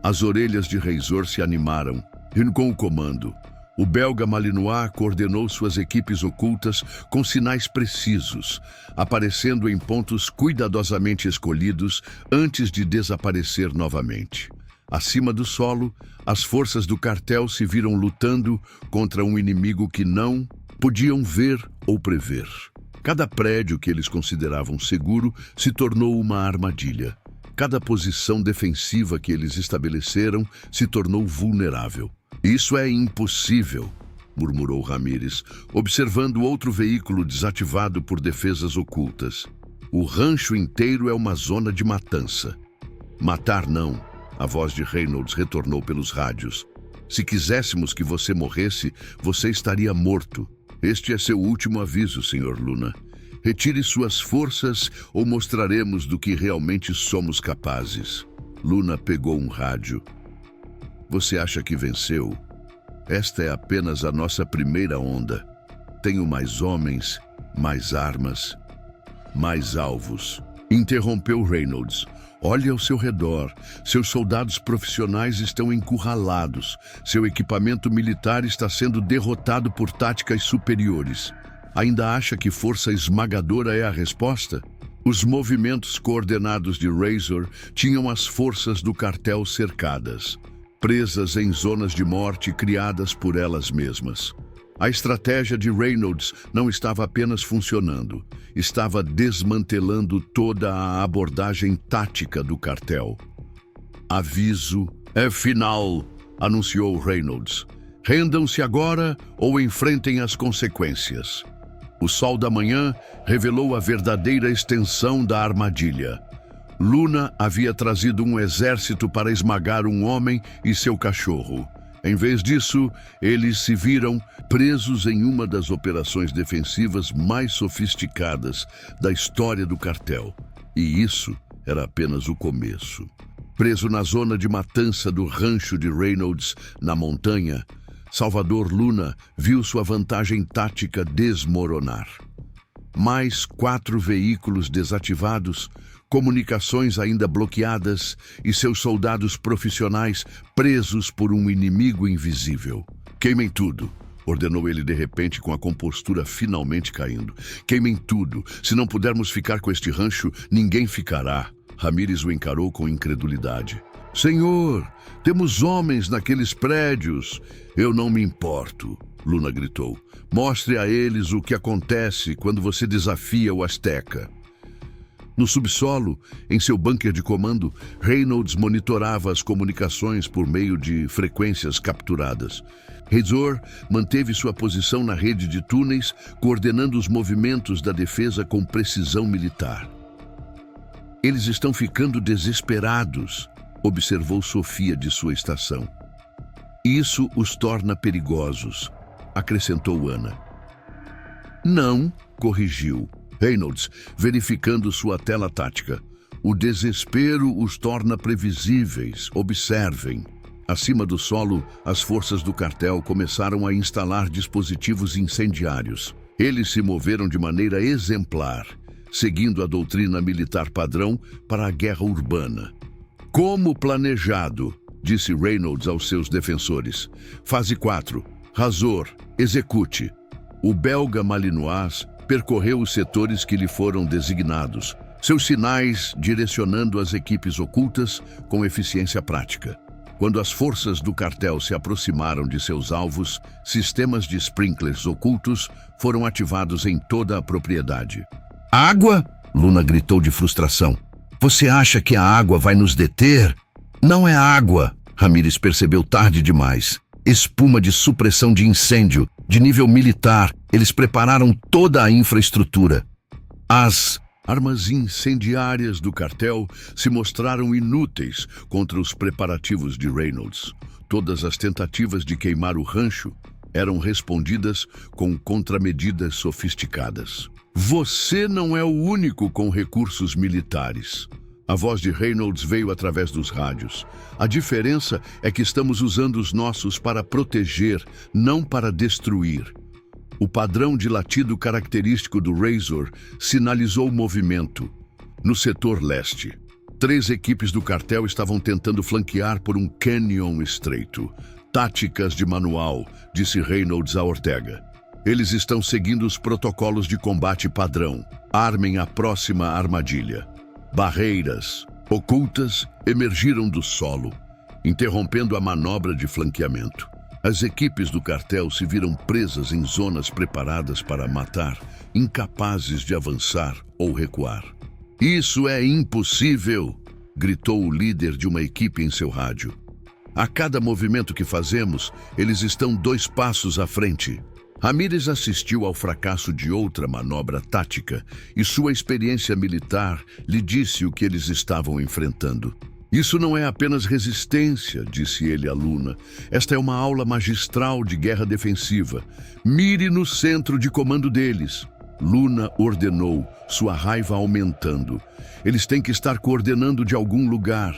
As orelhas de Razor se animaram. E com o comando, o belga Malinois coordenou suas equipes ocultas com sinais precisos, aparecendo em pontos cuidadosamente escolhidos antes de desaparecer novamente. Acima do solo, as forças do cartel se viram lutando contra um inimigo que não podiam ver ou prever. Cada prédio que eles consideravam seguro se tornou uma armadilha. Cada posição defensiva que eles estabeleceram se tornou vulnerável. Isso é impossível, murmurou Ramírez, observando outro veículo desativado por defesas ocultas. O rancho inteiro é uma zona de matança. Matar não. A voz de Reynolds retornou pelos rádios. Se quiséssemos que você morresse, você estaria morto. Este é seu último aviso, Sr. Luna. Retire suas forças ou mostraremos do que realmente somos capazes. Luna pegou um rádio. Você acha que venceu? Esta é apenas a nossa primeira onda. Tenho mais homens, mais armas, mais alvos. Interrompeu Reynolds. Olhe ao seu redor. Seus soldados profissionais estão encurralados. Seu equipamento militar está sendo derrotado por táticas superiores. Ainda acha que força esmagadora é a resposta? Os movimentos coordenados de Razor tinham as forças do cartel cercadas, presas em zonas de morte criadas por elas mesmas. A estratégia de Reynolds não estava apenas funcionando, estava desmantelando toda a abordagem tática do cartel. Aviso é final, anunciou Reynolds. Rendam-se agora ou enfrentem as consequências. O sol da manhã revelou a verdadeira extensão da armadilha. Luna havia trazido um exército para esmagar um homem e seu cachorro. Em vez disso, eles se viram presos em uma das operações defensivas mais sofisticadas da história do cartel. E isso era apenas o começo. Preso na zona de matança do rancho de Reynolds, na montanha, Salvador Luna viu sua vantagem tática desmoronar. Mais 4 veículos desativados, comunicações ainda bloqueadas e seus soldados profissionais presos por um inimigo invisível. Queimem tudo, ordenou ele de repente com a compostura finalmente caindo. Queimem tudo. Se não pudermos ficar com este rancho, ninguém ficará. Ramírez o encarou com incredulidade. Senhor, temos homens naqueles prédios. Eu não me importo, Luna gritou. Mostre a eles o que acontece quando você desafia o Azteca. No subsolo, em seu bunker de comando, Reynolds monitorava as comunicações por meio de frequências capturadas. Razor manteve sua posição na rede de túneis, coordenando os movimentos da defesa com precisão militar. Eles estão ficando desesperados, observou Sofia de sua estação. Isso os torna perigosos, acrescentou Ana. Não, corrigiu Reynolds, verificando sua tela tática. O desespero os torna previsíveis. Observem. Acima do solo, as forças do cartel começaram a instalar dispositivos incendiários. Eles se moveram de maneira exemplar, seguindo a doutrina militar padrão para a guerra urbana. Como planejado, disse Reynolds aos seus defensores. Fase 4. Razor, execute. O belga Malinois percorreu os setores que lhe foram designados, seus sinais direcionando as equipes ocultas com eficiência prática. Quando as forças do cartel se aproximaram de seus alvos, sistemas de sprinklers ocultos foram ativados em toda a propriedade. Água? Luna gritou de frustração. Você acha que a água vai nos deter? Não é água, Ramírez percebeu tarde demais. Espuma de supressão de incêndio, de nível militar. Eles prepararam toda a infraestrutura. As armas incendiárias do cartel se mostraram inúteis contra os preparativos de Reynolds. Todas as tentativas de queimar o rancho eram respondidas com contramedidas sofisticadas. Você não é o único com recursos militares. A voz de Reynolds veio através dos rádios. A diferença é que estamos usando os nossos para proteger, não para destruir. O padrão de latido característico do Razor sinalizou movimento. No setor leste, 3 equipes do cartel estavam tentando flanquear por um canyon estreito. Táticas de manual, disse Reynolds a Ortega. Eles estão seguindo os protocolos de combate padrão. Armem a próxima armadilha. Barreiras ocultas emergiram do solo, interrompendo a manobra de flanqueamento. As equipes do cartel se viram presas em zonas preparadas para matar, incapazes de avançar ou recuar. Isso é impossível, gritou o líder de uma equipe em seu rádio. A cada movimento que fazemos, eles estão 2 passos à frente. Ramírez assistiu ao fracasso de outra manobra tática e sua experiência militar lhe disse o que eles estavam enfrentando. Isso não é apenas resistência, disse ele à Luna. Esta é uma aula magistral de guerra defensiva. Mire no centro de comando deles. Luna ordenou, sua raiva aumentando. Eles têm que estar coordenando de algum lugar.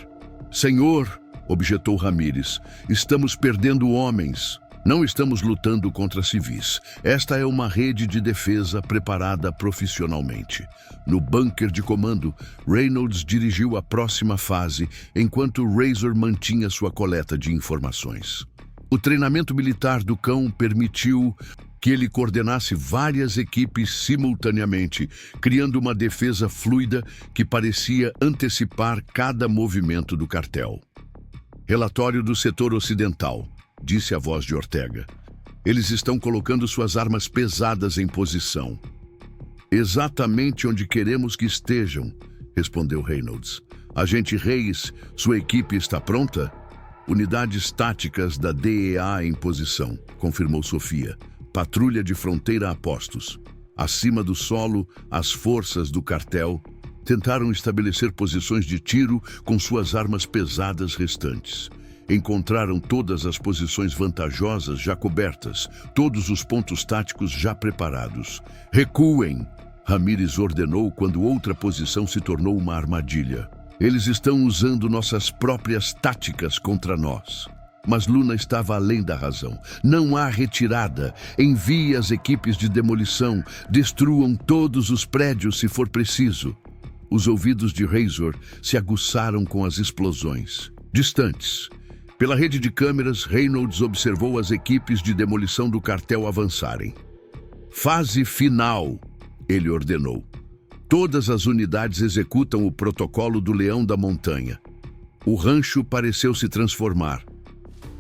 Senhor, objetou Ramírez, estamos perdendo homens. Não estamos lutando contra civis. Esta é uma rede de defesa preparada profissionalmente. No bunker de comando, Reynolds dirigiu a próxima fase, enquanto Razor mantinha sua coleta de informações. O treinamento militar do cão permitiu que ele coordenasse várias equipes simultaneamente, criando uma defesa fluida que parecia antecipar cada movimento do cartel. Relatório do setor ocidental, disse a voz de Ortega. Eles estão colocando suas armas pesadas em posição. Exatamente onde queremos que estejam, respondeu Reynolds. Agente Reis, sua equipe está pronta? Unidades táticas da DEA em posição, confirmou Sofia. Patrulha de fronteira a postos. Acima do solo, as forças do cartel tentaram estabelecer posições de tiro com suas armas pesadas restantes. Encontraram todas as posições vantajosas já cobertas, todos os pontos táticos já preparados. Recuem! Ramírez ordenou quando outra posição se tornou uma armadilha. Eles estão usando nossas próprias táticas contra nós. Mas Luna estava além da razão. Não há retirada. Envie as equipes de demolição. Destruam todos os prédios se for preciso. Os ouvidos de Razor se aguçaram com as explosões. Distantes. Pela rede de câmeras, Reynolds observou as equipes de demolição do cartel avançarem. Fase final, ele ordenou. Todas as unidades executam o protocolo do Leão da Montanha. O rancho pareceu se transformar.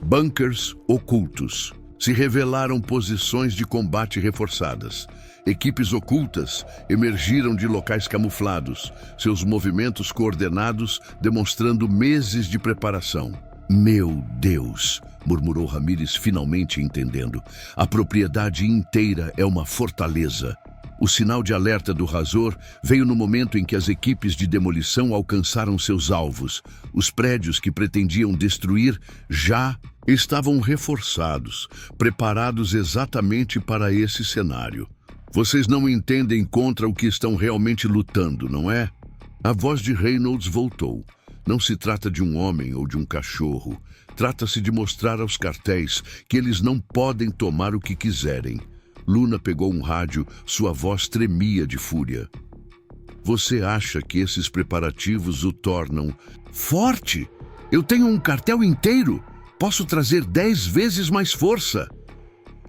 Bunkers ocultos. Se revelaram posições de combate reforçadas. Equipes ocultas emergiram de locais camuflados, seus movimentos coordenados demonstrando meses de preparação. Meu Deus, murmurou Ramírez, finalmente entendendo. A propriedade inteira é uma fortaleza. O sinal de alerta do Razor veio no momento em que as equipes de demolição alcançaram seus alvos. Os prédios que pretendiam destruir já estavam reforçados, preparados exatamente para esse cenário. Vocês não entendem contra o que estão realmente lutando, não é? A voz de Reynolds voltou. Não se trata de um homem ou de um cachorro. Trata-se de mostrar aos cartéis que eles não podem tomar o que quiserem. Luna pegou um rádio, sua voz tremia de fúria. Você acha que esses preparativos o tornam forte? Eu tenho um cartel inteiro. Posso trazer 10 vezes mais força.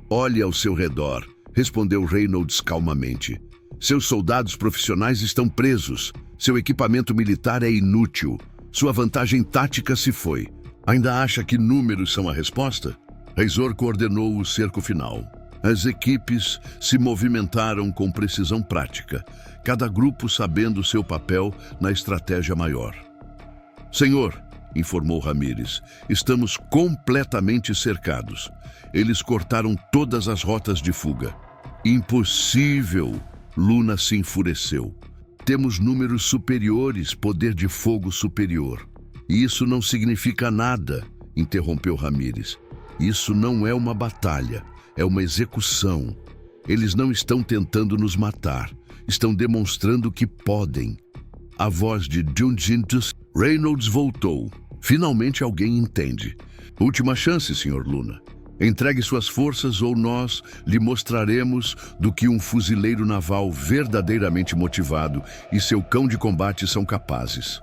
Olhe ao seu redor, respondeu Reynolds calmamente. Seus soldados profissionais estão presos. Seu equipamento militar é inútil. Sua vantagem tática se foi. Ainda acha que números são a resposta? Razor coordenou o cerco final. As equipes se movimentaram com precisão prática, cada grupo sabendo seu papel na estratégia maior. Senhor, informou Ramírez, estamos completamente cercados. Eles cortaram todas as rotas de fuga. Impossível! Luna se enfureceu. Temos números superiores, poder de fogo superior. E isso não significa nada, interrompeu Ramírez. Isso não é uma batalha, é uma execução. Eles não estão tentando nos matar, estão demonstrando que podem. A voz de Junjintus, Reynolds voltou. Finalmente alguém entende. Última chance, Sr. Luna. Entregue suas forças ou nós lhe mostraremos do que um fuzileiro naval verdadeiramente motivado e seu cão de combate são capazes.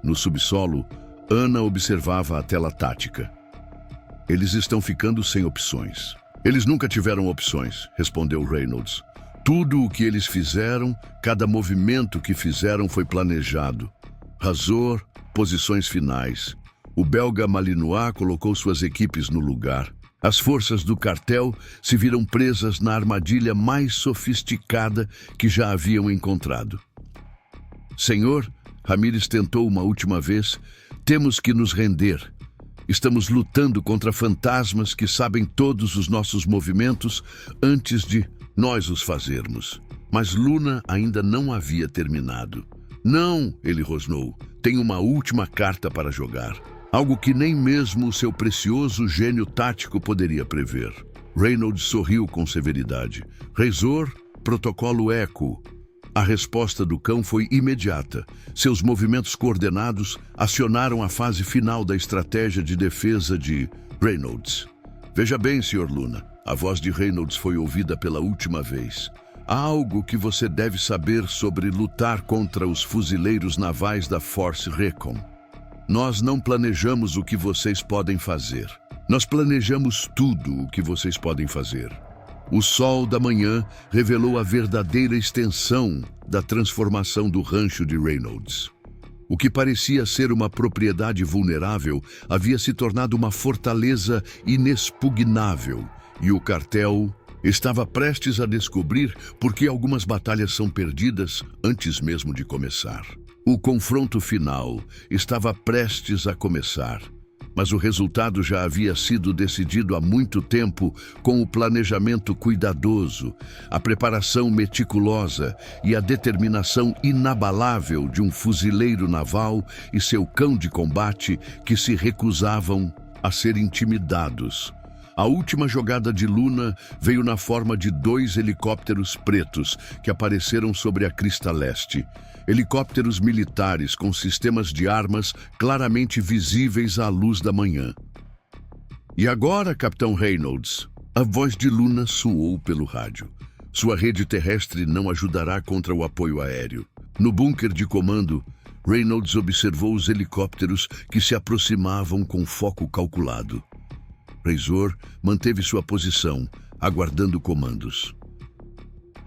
No subsolo, Ana observava a tela tática. Eles estão ficando sem opções. Eles nunca tiveram opções, respondeu Reynolds. Tudo o que eles fizeram, cada movimento que fizeram foi planejado. Razor, posições finais. O belga Malinois colocou suas equipes no lugar. As forças do cartel se viram presas na armadilha mais sofisticada que já haviam encontrado. Senhor, Ramírez tentou uma última vez, temos que nos render. Estamos lutando contra fantasmas que sabem todos os nossos movimentos antes de nós os fazermos. Mas Luna ainda não havia terminado. Não, ele rosnou, tem uma última carta para jogar. Algo que nem mesmo o seu precioso gênio tático poderia prever. Reynolds sorriu com severidade. Razor, protocolo Echo. A resposta do cão foi imediata. Seus movimentos coordenados acionaram a fase final da estratégia de defesa de Reynolds. Veja bem, Sr. Luna, a voz de Reynolds foi ouvida pela última vez. Há algo que você deve saber sobre lutar contra os fuzileiros navais da Force Recon. Nós não planejamos o que vocês podem fazer. Nós planejamos tudo o que vocês podem fazer. O sol da manhã revelou a verdadeira extensão da transformação do rancho de Reynolds. O que parecia ser uma propriedade vulnerável havia se tornado uma fortaleza inexpugnável, e o cartel estava prestes a descobrir por que algumas batalhas são perdidas antes mesmo de começar. O confronto final estava prestes a começar, mas o resultado já havia sido decidido há muito tempo com o planejamento cuidadoso, a preparação meticulosa e a determinação inabalável de um fuzileiro naval e seu cão de combate que se recusavam a ser intimidados. A última jogada de Luna veio na forma de 2 helicópteros pretos que apareceram sobre a crista leste. Helicópteros militares com sistemas de armas claramente visíveis à luz da manhã. E agora, Capitão Reynolds? A voz de Luna soou pelo rádio. Sua rede terrestre não ajudará contra o apoio aéreo. No bunker de comando, Reynolds observou os helicópteros que se aproximavam com foco calculado. Razor manteve sua posição, aguardando comandos.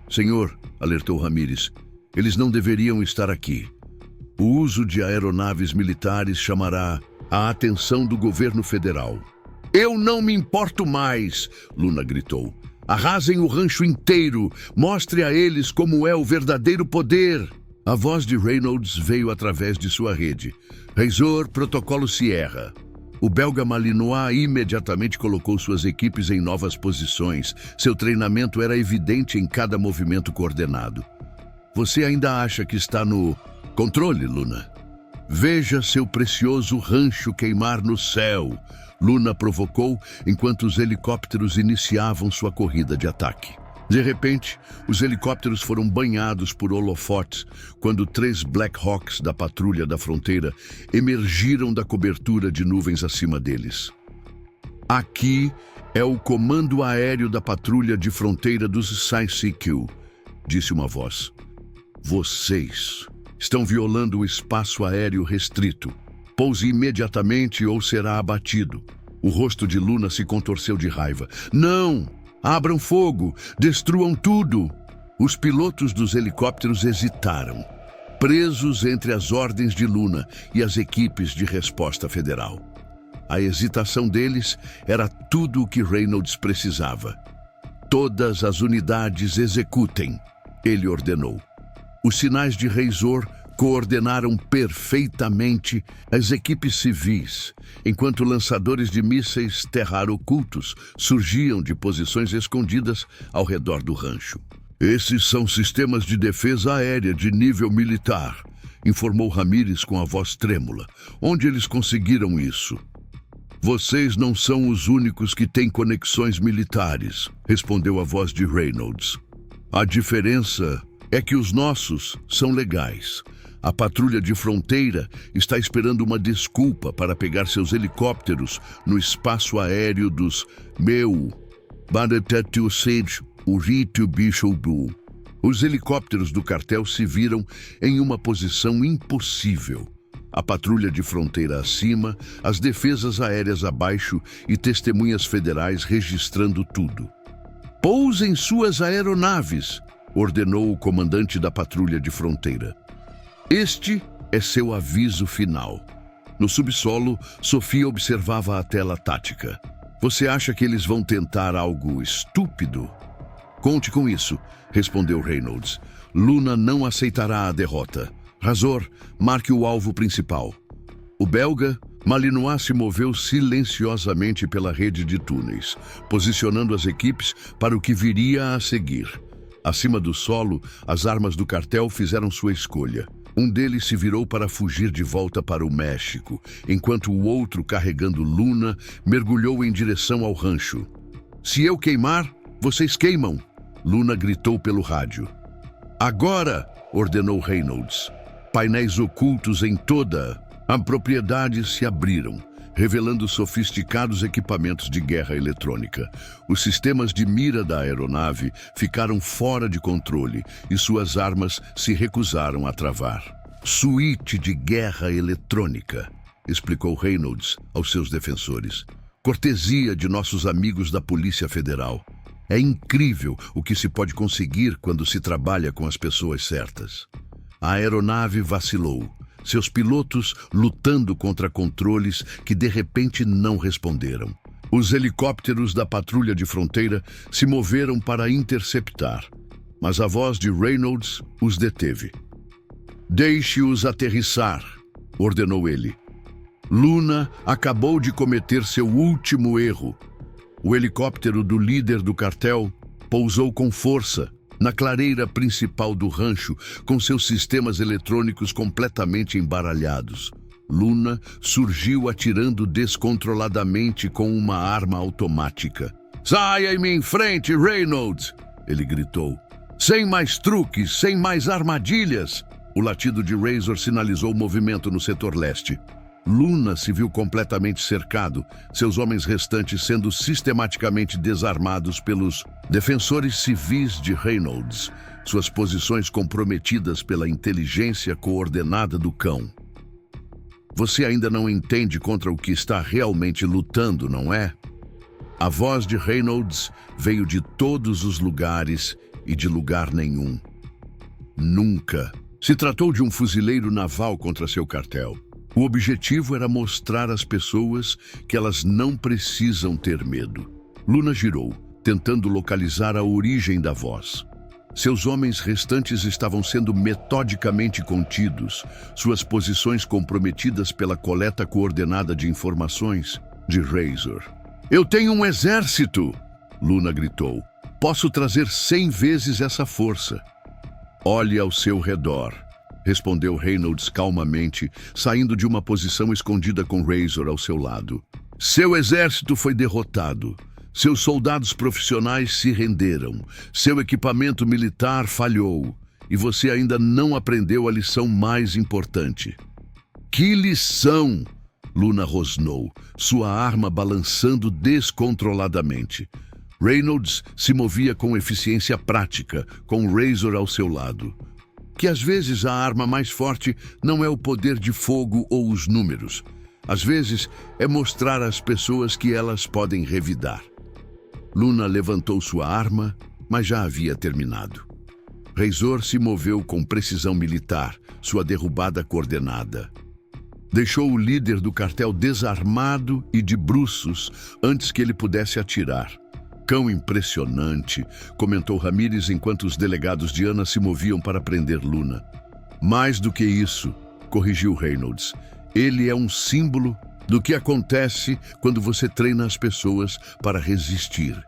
Senhor, alertou Ramírez, eles não deveriam estar aqui. O uso de aeronaves militares chamará a atenção do governo federal. Eu não me importo mais, Luna gritou. Arrasem o rancho inteiro, mostre a eles como é o verdadeiro poder. A voz de Reynolds veio através de sua rede. Razor, protocolo Sierra. O belga Malinois imediatamente colocou suas equipes em novas posições. Seu treinamento era evidente em cada movimento coordenado. Você ainda acha que está no controle, Luna? Veja seu precioso rancho queimar no céu, Luna provocou enquanto os helicópteros iniciavam sua corrida de ataque. De repente, os helicópteros foram banhados por holofotes quando 3 Black Hawks da patrulha da fronteira emergiram da cobertura de nuvens acima deles. Aqui é o comando aéreo da patrulha de fronteira dos SciCQ, disse uma voz. Vocês estão violando o espaço aéreo restrito. Pouse imediatamente ou será abatido. O rosto de Luna se contorceu de raiva. Não! Abram fogo! Destruam tudo! Os pilotos dos helicópteros hesitaram, presos entre as ordens de Luna e as equipes de resposta federal. A hesitação deles era tudo o que Reynolds precisava. Todas as unidades executem, ele ordenou. Os sinais de Razor coordenaram perfeitamente as equipes civis, enquanto lançadores de mísseis terra-ocultos surgiam de posições escondidas ao redor do rancho. Esses são sistemas de defesa aérea de nível militar, informou Ramírez com a voz trêmula. Onde eles conseguiram isso? Vocês não são os únicos que têm conexões militares, respondeu a voz de Reynolds. A diferença é que os nossos são legais. A patrulha de fronteira está esperando uma desculpa para pegar seus helicópteros no espaço aéreo dos Os helicópteros do cartel se viram em uma posição impossível. A patrulha de fronteira acima, as defesas aéreas abaixo e testemunhas federais registrando tudo. Pousem suas aeronaves, ordenou o comandante da patrulha de fronteira. Este é seu aviso final. No subsolo, Sofia observava a tela tática. Você acha que eles vão tentar algo estúpido? Conte com isso, respondeu Reynolds. Luna não aceitará a derrota. Razor, marque o alvo principal. O belga, Malinois, se moveu silenciosamente pela rede de túneis, posicionando as equipes para o que viria a seguir. Acima do solo, as armas do cartel fizeram sua escolha. Um deles se virou para fugir de volta para o México, enquanto o outro, carregando Luna, mergulhou em direção ao rancho. Se eu queimar, vocês queimam, Luna gritou pelo rádio. Agora, ordenou Reynolds. Painéis ocultos em toda a propriedade se abriram, revelando sofisticados equipamentos de guerra eletrônica. Os sistemas de mira da aeronave ficaram fora de controle e suas armas se recusaram a travar. Suíte de guerra eletrônica, explicou Reynolds aos seus defensores. Cortesia de nossos amigos da Polícia Federal. É incrível o que se pode conseguir quando se trabalha com as pessoas certas. A aeronave vacilou, seus pilotos lutando contra controles que de repente não responderam. Os helicópteros da patrulha de fronteira se moveram para interceptar, mas a voz de Reynolds os deteve. Deixe-os aterrissar, ordenou ele. Luna acabou de cometer seu último erro. O helicóptero do líder do cartel pousou com força na clareira principal do rancho, com seus sistemas eletrônicos completamente embaralhados. Luna surgiu atirando descontroladamente com uma arma automática. Saia-me em frente, Reynolds! Ele gritou. Sem mais truques, sem mais armadilhas! O latido de Razor sinalizou movimento no setor leste. Luna se viu completamente cercado, seus homens restantes sendo sistematicamente desarmados pelos defensores civis de Reynolds, suas posições comprometidas pela inteligência coordenada do cão. Você ainda não entende contra o que está realmente lutando, não é? A voz de Reynolds veio de todos os lugares e de lugar nenhum. Nunca. Se tratou de um fuzileiro naval contra seu cartel. O objetivo era mostrar às pessoas que elas não precisam ter medo. Luna girou, tentando localizar a origem da voz. Seus homens restantes estavam sendo metodicamente contidos, suas posições comprometidas pela coleta coordenada de informações de Razor. Eu tenho um exército! Luna gritou. Posso trazer 100 vezes essa força. Olhe ao seu redor, respondeu Reynolds calmamente, saindo de uma posição escondida com Razor ao seu lado. Seu exército foi derrotado. Seus soldados profissionais se renderam, seu equipamento militar falhou, e você ainda não aprendeu a lição mais importante. Que lição? Luna rosnou, sua arma balançando descontroladamente. Reynolds se movia com eficiência prática, com Razor ao seu lado. Que às vezes a arma mais forte não é o poder de fogo ou os números. Às vezes é mostrar às pessoas que elas podem revidar. Luna levantou sua arma, mas já havia terminado. Razor se moveu com precisão militar, sua derrubada coordenada. Deixou o líder do cartel desarmado e de bruços antes que ele pudesse atirar. Cão impressionante, comentou Ramírez enquanto os delegados de Ana se moviam para prender Luna. Mais do que isso, corrigiu Reynolds, ele é um símbolo do que acontece quando você treina as pessoas para resistir,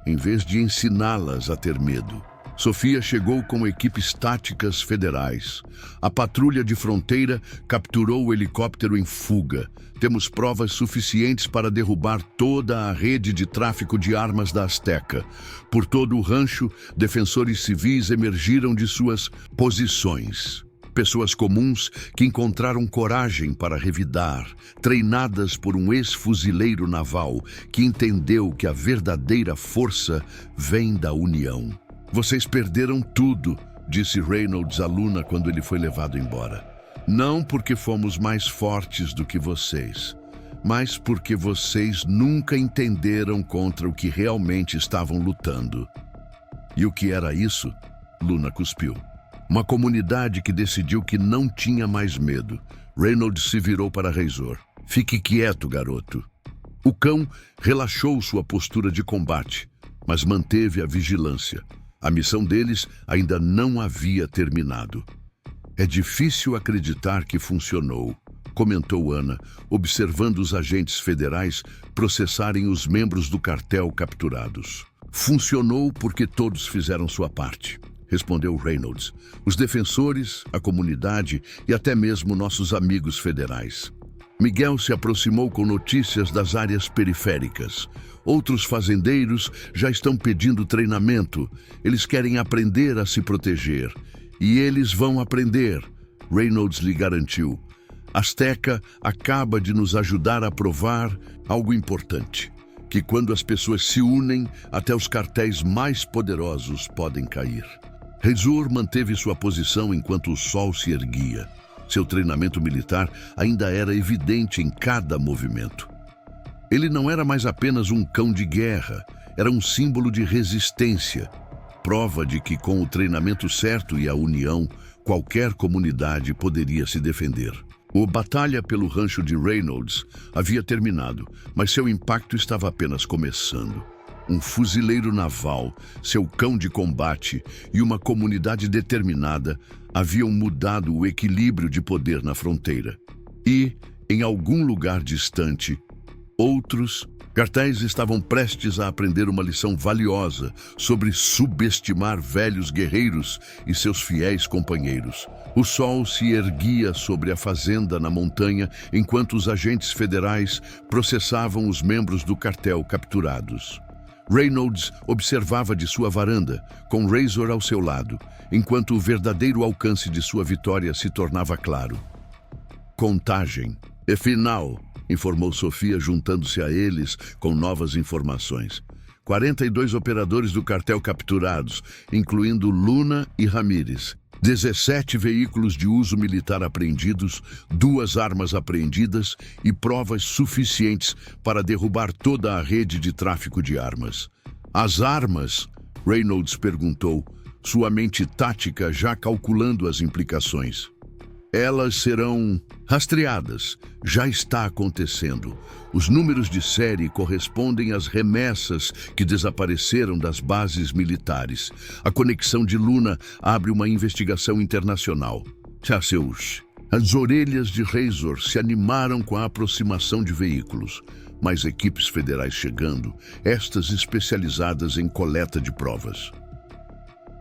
em vez de ensiná-las a ter medo. Sofia chegou com equipes táticas federais. A patrulha de fronteira capturou o helicóptero em fuga. Temos provas suficientes para derrubar toda a rede de tráfico de armas da Azteca. Por todo o rancho, defensores civis emergiram de suas posições. Pessoas comuns que encontraram coragem para revidar, treinadas por um ex-fuzileiro naval que entendeu que a verdadeira força vem da união. Vocês perderam tudo, disse Reynolds a Luna quando ele foi levado embora. Não porque fomos mais fortes do que vocês, mas porque vocês nunca entenderam contra o que realmente estavam lutando. E o que era isso? Luna cuspiu. Uma comunidade que decidiu que não tinha mais medo. Reynolds se virou para Razor. Fique quieto, garoto. O cão relaxou sua postura de combate, mas manteve a vigilância. A missão deles ainda não havia terminado. É difícil acreditar que funcionou, comentou Ana, observando os agentes federais processarem os membros do cartel capturados. Funcionou porque todos fizeram sua parte, respondeu Reynolds. Os defensores, a comunidade e até mesmo nossos amigos federais. Miguel se aproximou com notícias das áreas periféricas. Outros fazendeiros já estão pedindo treinamento. Eles querem aprender a se proteger. E eles vão aprender, Reynolds lhe garantiu. Azteca acaba de nos ajudar a provar algo importante. Que quando as pessoas se unem, até os cartéis mais poderosos podem cair. Razor manteve sua posição enquanto o sol se erguia. Seu treinamento militar ainda era evidente em cada movimento. Ele não era mais apenas um cão de guerra, era um símbolo de resistência, prova de que com o treinamento certo e a união, qualquer comunidade poderia se defender. A batalha pelo rancho de Reynolds havia terminado, mas seu impacto estava apenas começando. Um fuzileiro naval, seu cão de combate e uma comunidade determinada haviam mudado o equilíbrio de poder na fronteira. E, em algum lugar distante, outros cartéis estavam prestes a aprender uma lição valiosa sobre subestimar velhos guerreiros e seus fiéis companheiros. O sol se erguia sobre a fazenda na montanha enquanto os agentes federais processavam os membros do cartel capturados. Reynolds observava de sua varanda, com Razor ao seu lado, enquanto o verdadeiro alcance de sua vitória se tornava claro. Contagem. É final, informou Sofia, juntando-se a eles com novas informações. 42 operadores do cartel capturados, incluindo Luna e Ramírez. 17 veículos de uso militar apreendidos, 2 armas apreendidas e provas suficientes para derrubar toda a rede de tráfico de armas. As armas? Reynolds perguntou, sua mente tática já calculando as implicações. Elas serão rastreadas. Já está acontecendo. Os números de série correspondem às remessas que desapareceram das bases militares. A conexão de Luna abre uma investigação internacional. As orelhas de Razor se animaram com a aproximação de veículos. Mais equipes federais chegando, estas especializadas em coleta de provas.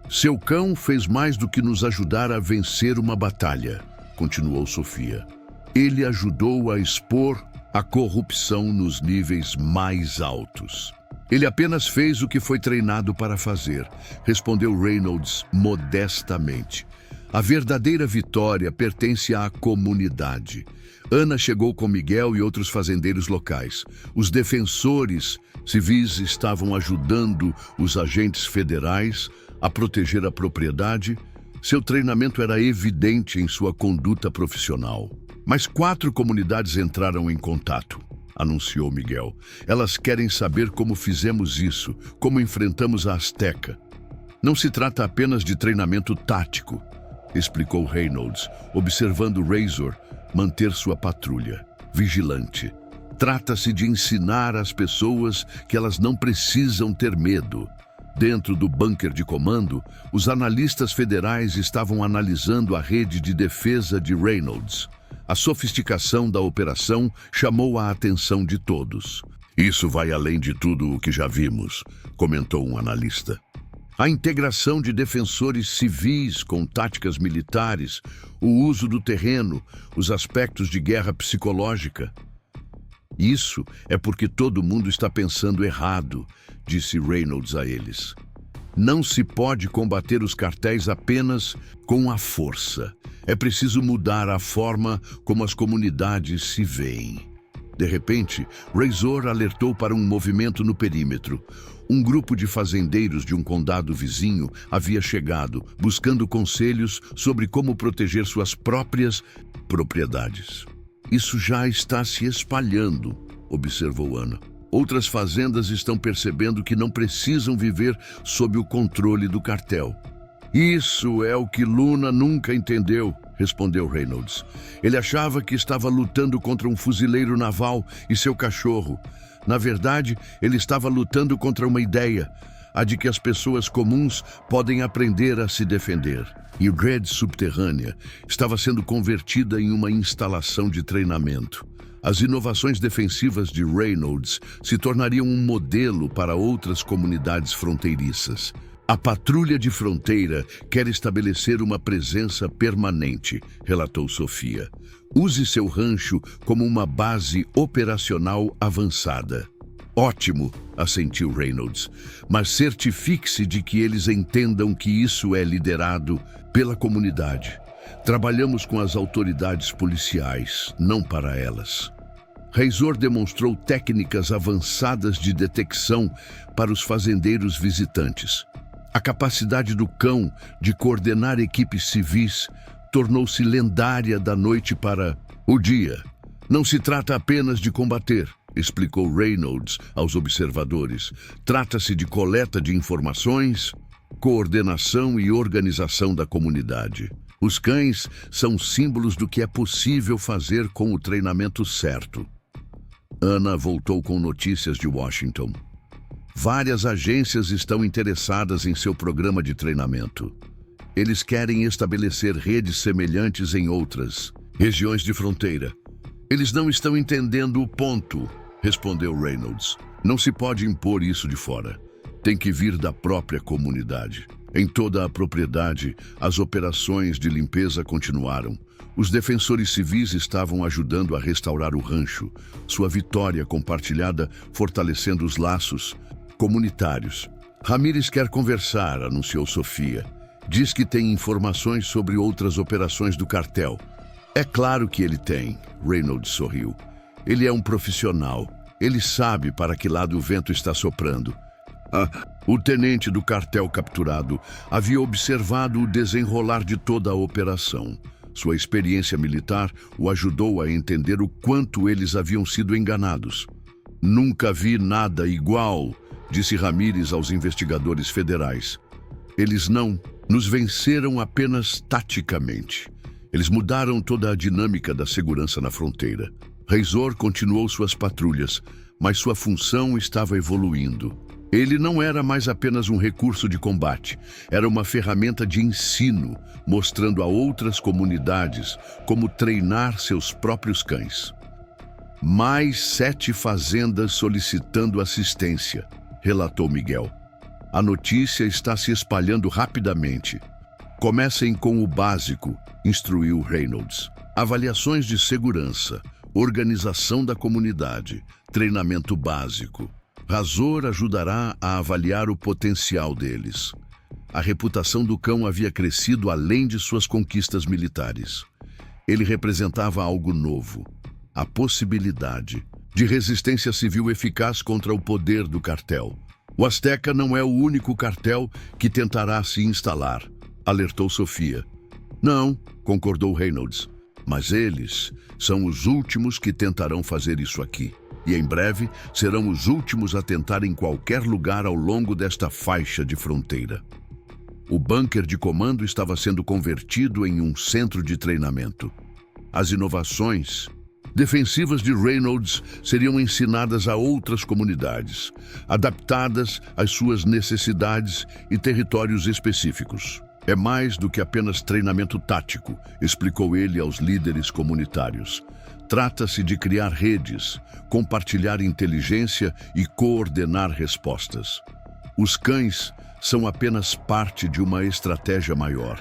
Seu cão fez mais do que nos ajudar a vencer uma batalha, continuou Sofia. Ele ajudou a expor a corrupção nos níveis mais altos. Ele apenas fez o que foi treinado para fazer, respondeu Reynolds modestamente. A verdadeira vitória pertence à comunidade. Ana chegou com Miguel e outros fazendeiros locais. Os defensores civis estavam ajudando os agentes federais a proteger a propriedade. Seu treinamento era evidente em sua conduta profissional. Mas 4 comunidades entraram em contato, anunciou Miguel. Elas querem saber como fizemos isso, como enfrentamos a Azteca. Não se trata apenas de treinamento tático, explicou Reynolds, observando Razor manter sua patrulha vigilante. Trata-se de ensinar às pessoas que elas não precisam ter medo. Dentro do bunker de comando, os analistas federais estavam analisando a rede de defesa de Reynolds. A sofisticação da operação chamou a atenção de todos. Isso vai além de tudo o que já vimos, comentou um analista. A integração de defensores civis com táticas militares, o uso do terreno, os aspectos de guerra psicológica. Isso é porque todo mundo está pensando errado, disse Reynolds a eles. Não se pode combater os cartéis apenas com a força. É preciso mudar a forma como as comunidades se veem. De repente, Razor alertou para um movimento no perímetro. Um grupo de fazendeiros de um condado vizinho havia chegado, buscando conselhos sobre como proteger suas próprias propriedades. Isso já está se espalhando, observou Ana. Outras fazendas estão percebendo que não precisam viver sob o controle do cartel. Isso é o que Luna nunca entendeu, respondeu Reynolds. Ele achava que estava lutando contra um fuzileiro naval e seu cachorro. Na verdade, ele estava lutando contra uma ideia, a de que as pessoas comuns podem aprender a se defender. E Red Subterrânea estava sendo convertida em uma instalação de treinamento. As inovações defensivas de Reynolds se tornariam um modelo para outras comunidades fronteiriças. A patrulha de fronteira quer estabelecer uma presença permanente, relatou Sofia. Use seu rancho como uma base operacional avançada. Ótimo, assentiu Reynolds, mas certifique-se de que eles entendam que isso é liderado pela comunidade. Trabalhamos com as autoridades policiais, não para elas. Razor demonstrou técnicas avançadas de detecção para os fazendeiros visitantes. A capacidade do cão de coordenar equipes civis tornou-se lendária da noite para o dia. Não se trata apenas de combater, explicou Reynolds aos observadores. Trata-se de coleta de informações, coordenação e organização da comunidade. Os cães são símbolos do que é possível fazer com o treinamento certo. Ana voltou com notícias de Washington. Várias agências estão interessadas em seu programa de treinamento. Eles querem estabelecer redes semelhantes em outras regiões de fronteira. Eles não estão entendendo o ponto, respondeu Reynolds. Não se pode impor isso de fora. Tem que vir da própria comunidade. Em toda a propriedade, as operações de limpeza continuaram. Os defensores civis estavam ajudando a restaurar o rancho. Sua vitória compartilhada fortalecendo os laços comunitários. Ramírez quer conversar, anunciou Sofia. Diz que tem informações sobre outras operações do cartel. É claro que ele tem, Reynolds sorriu. Ele é um profissional. Ele sabe para que lado o vento está soprando. O tenente do cartel capturado havia observado o desenrolar de toda a operação. Sua experiência militar o ajudou a entender o quanto eles haviam sido enganados. Nunca vi nada igual, disse Ramírez aos investigadores federais. Eles não nos venceram apenas taticamente. Eles mudaram toda a dinâmica da segurança na fronteira. Razor continuou suas patrulhas, mas sua função estava evoluindo. Ele não era mais apenas um recurso de combate, era uma ferramenta de ensino, mostrando a outras comunidades como treinar seus próprios cães. Mais 7 fazendas solicitando assistência, relatou Miguel. A notícia está se espalhando rapidamente. Comecem com o básico, instruiu Reynolds. Avaliações de segurança, organização da comunidade, treinamento básico. Razor ajudará a avaliar o potencial deles. A reputação do cão havia crescido além de suas conquistas militares. Ele representava algo novo, a possibilidade de resistência civil eficaz contra o poder do cartel. O Azteca não é o único cartel que tentará se instalar, alertou Sofia. Não, concordou Reynolds, mas eles são os últimos que tentarão fazer isso aqui. E em breve serão os últimos a tentar em qualquer lugar ao longo desta faixa de fronteira. O bunker de comando estava sendo convertido em um centro de treinamento. As inovações defensivas de Reynolds seriam ensinadas a outras comunidades, adaptadas às suas necessidades e territórios específicos. É mais do que apenas treinamento tático, explicou ele aos líderes comunitários. Trata-se de criar redes, compartilhar inteligência e coordenar respostas. Os cães são apenas parte de uma estratégia maior.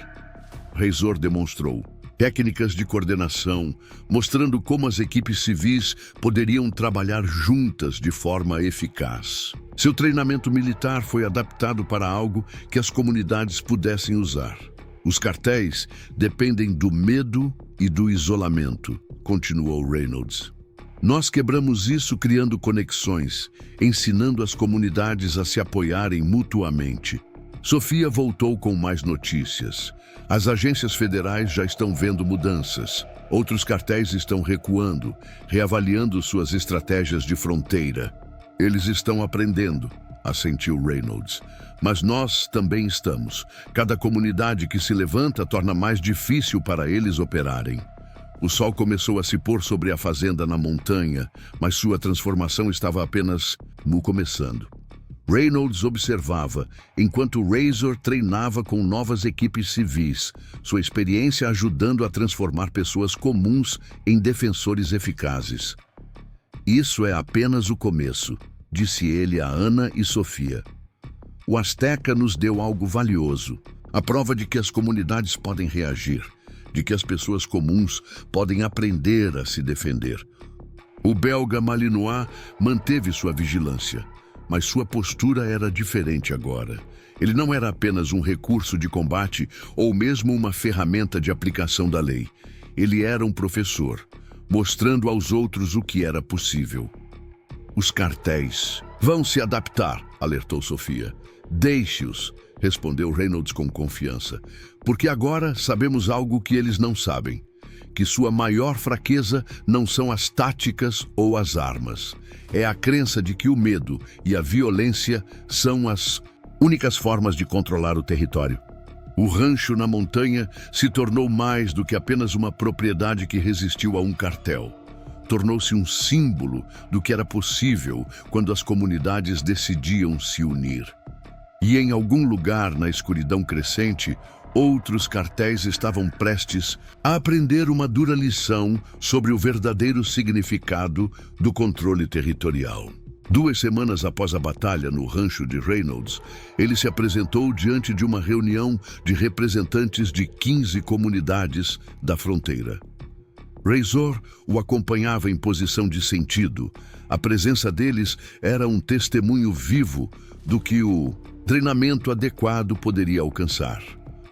Razor demonstrou técnicas de coordenação, mostrando como as equipes civis poderiam trabalhar juntas de forma eficaz. Seu treinamento militar foi adaptado para algo que as comunidades pudessem usar. Os cartéis dependem do medo e do isolamento, continuou Reynolds. Nós quebramos isso criando conexões, ensinando as comunidades a se apoiarem mutuamente. Sofia voltou com mais notícias. As agências federais já estão vendo mudanças. Outros cartéis estão recuando, reavaliando suas estratégias de fronteira. Eles estão aprendendo, assentiu Reynolds. Mas nós também estamos. Cada comunidade que se levanta torna mais difícil para eles operarem. O sol começou a se pôr sobre a fazenda na montanha, mas sua transformação estava apenas começando. Reynolds observava, enquanto Razor treinava com novas equipes civis, sua experiência ajudando a transformar pessoas comuns em defensores eficazes. Isso é apenas o começo, disse ele a Ana e Sofia. O Azteca nos deu algo valioso, a prova de que as comunidades podem reagir, de que as pessoas comuns podem aprender a se defender. O belga Malinois manteve sua vigilância, mas sua postura era diferente agora. Ele não era apenas um recurso de combate ou mesmo uma ferramenta de aplicação da lei. Ele era um professor, mostrando aos outros o que era possível. Os cartéis vão se adaptar, alertou Sofia. Deixe-os, respondeu Reynolds com confiança, porque agora sabemos algo que eles não sabem, que sua maior fraqueza não são as táticas ou as armas. É a crença de que o medo e a violência são as únicas formas de controlar o território. O rancho na montanha se tornou mais do que apenas uma propriedade que resistiu a um cartel. Tornou-se um símbolo do que era possível quando as comunidades decidiam se unir. E em algum lugar na escuridão crescente, outros cartéis estavam prestes a aprender uma dura lição sobre o verdadeiro significado do controle territorial. 2 semanas após a batalha no rancho de Reynolds, ele se apresentou diante de uma reunião de representantes de 15 comunidades da fronteira. Razor o acompanhava em posição de sentido. A presença deles era um testemunho vivo do que o treinamento adequado poderia alcançar.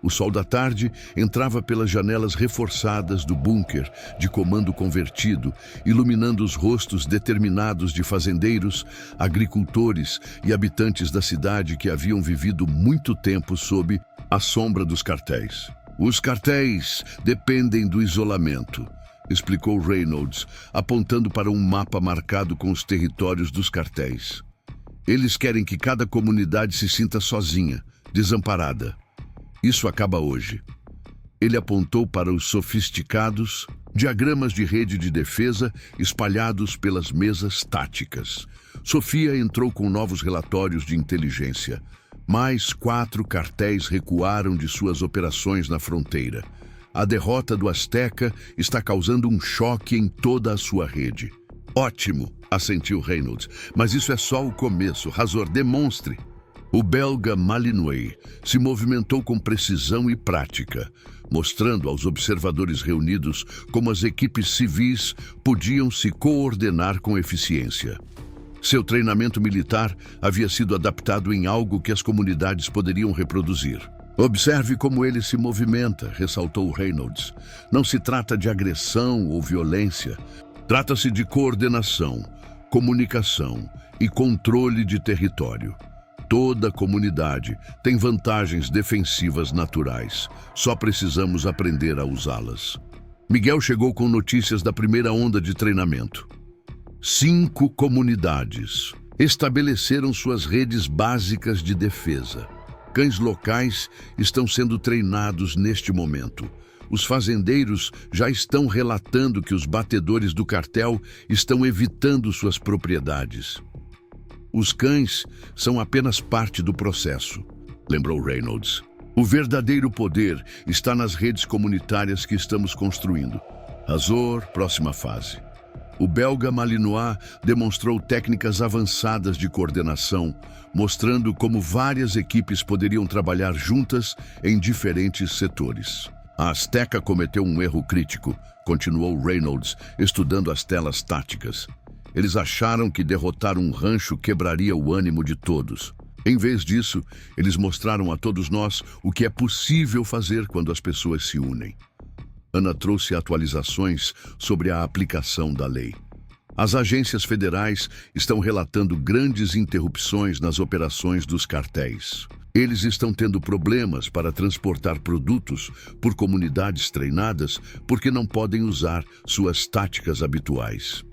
O sol da tarde entrava pelas janelas reforçadas do bunker de comando convertido, iluminando os rostos determinados de fazendeiros, agricultores e habitantes da cidade que haviam vivido muito tempo sob a sombra dos cartéis. Os cartéis dependem do isolamento, explicou Reynolds, apontando para um mapa marcado com os territórios dos cartéis. Eles querem que cada comunidade se sinta sozinha, desamparada. Isso acaba hoje. Ele apontou para os sofisticados diagramas de rede de defesa espalhados pelas mesas táticas. Sofia entrou com novos relatórios de inteligência. Mais 4 cartéis recuaram de suas operações na fronteira. A derrota do Azteca está causando um choque em toda a sua rede. Ótimo, assentiu Reynolds, mas isso é só o começo. Razor, demonstre. O belga Malinois se movimentou com precisão e prática, mostrando aos observadores reunidos como as equipes civis podiam se coordenar com eficiência. Seu treinamento militar havia sido adaptado em algo que as comunidades poderiam reproduzir. Observe como ele se movimenta, ressaltou Reynolds. Não se trata de agressão ou violência. Trata-se de coordenação, comunicação e controle de território. Toda comunidade tem vantagens defensivas naturais. Só precisamos aprender a usá-las. Miguel chegou com notícias da primeira onda de treinamento. 5 comunidades estabeleceram suas redes básicas de defesa. Cães locais estão sendo treinados neste momento. Os fazendeiros já estão relatando que os batedores do cartel estão evitando suas propriedades. Os cães são apenas parte do processo, lembrou Reynolds. O verdadeiro poder está nas redes comunitárias que estamos construindo. Razor, próxima fase. O belga Malinois demonstrou técnicas avançadas de coordenação, mostrando como várias equipes poderiam trabalhar juntas em diferentes setores. A Azteca cometeu um erro crítico, continuou Reynolds, estudando as telas táticas. Eles acharam que derrotar um rancho quebraria o ânimo de todos. Em vez disso, eles mostraram a todos nós o que é possível fazer quando as pessoas se unem. Ana trouxe atualizações sobre a aplicação da lei. As agências federais estão relatando grandes interrupções nas operações dos cartéis. Eles estão tendo problemas para transportar produtos por comunidades treinadas porque não podem usar suas táticas habituais.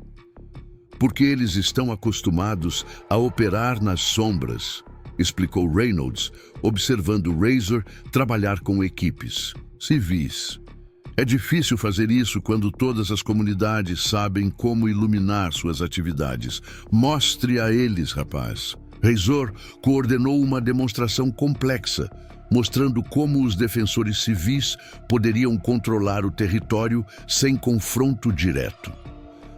Porque eles estão acostumados a operar nas sombras, explicou Reynolds, observando Razor trabalhar com equipes civis. É difícil fazer isso quando todas as comunidades sabem como iluminar suas atividades. Mostre a eles, rapaz. Razor coordenou uma demonstração complexa, mostrando como os defensores civis poderiam controlar o território sem confronto direto.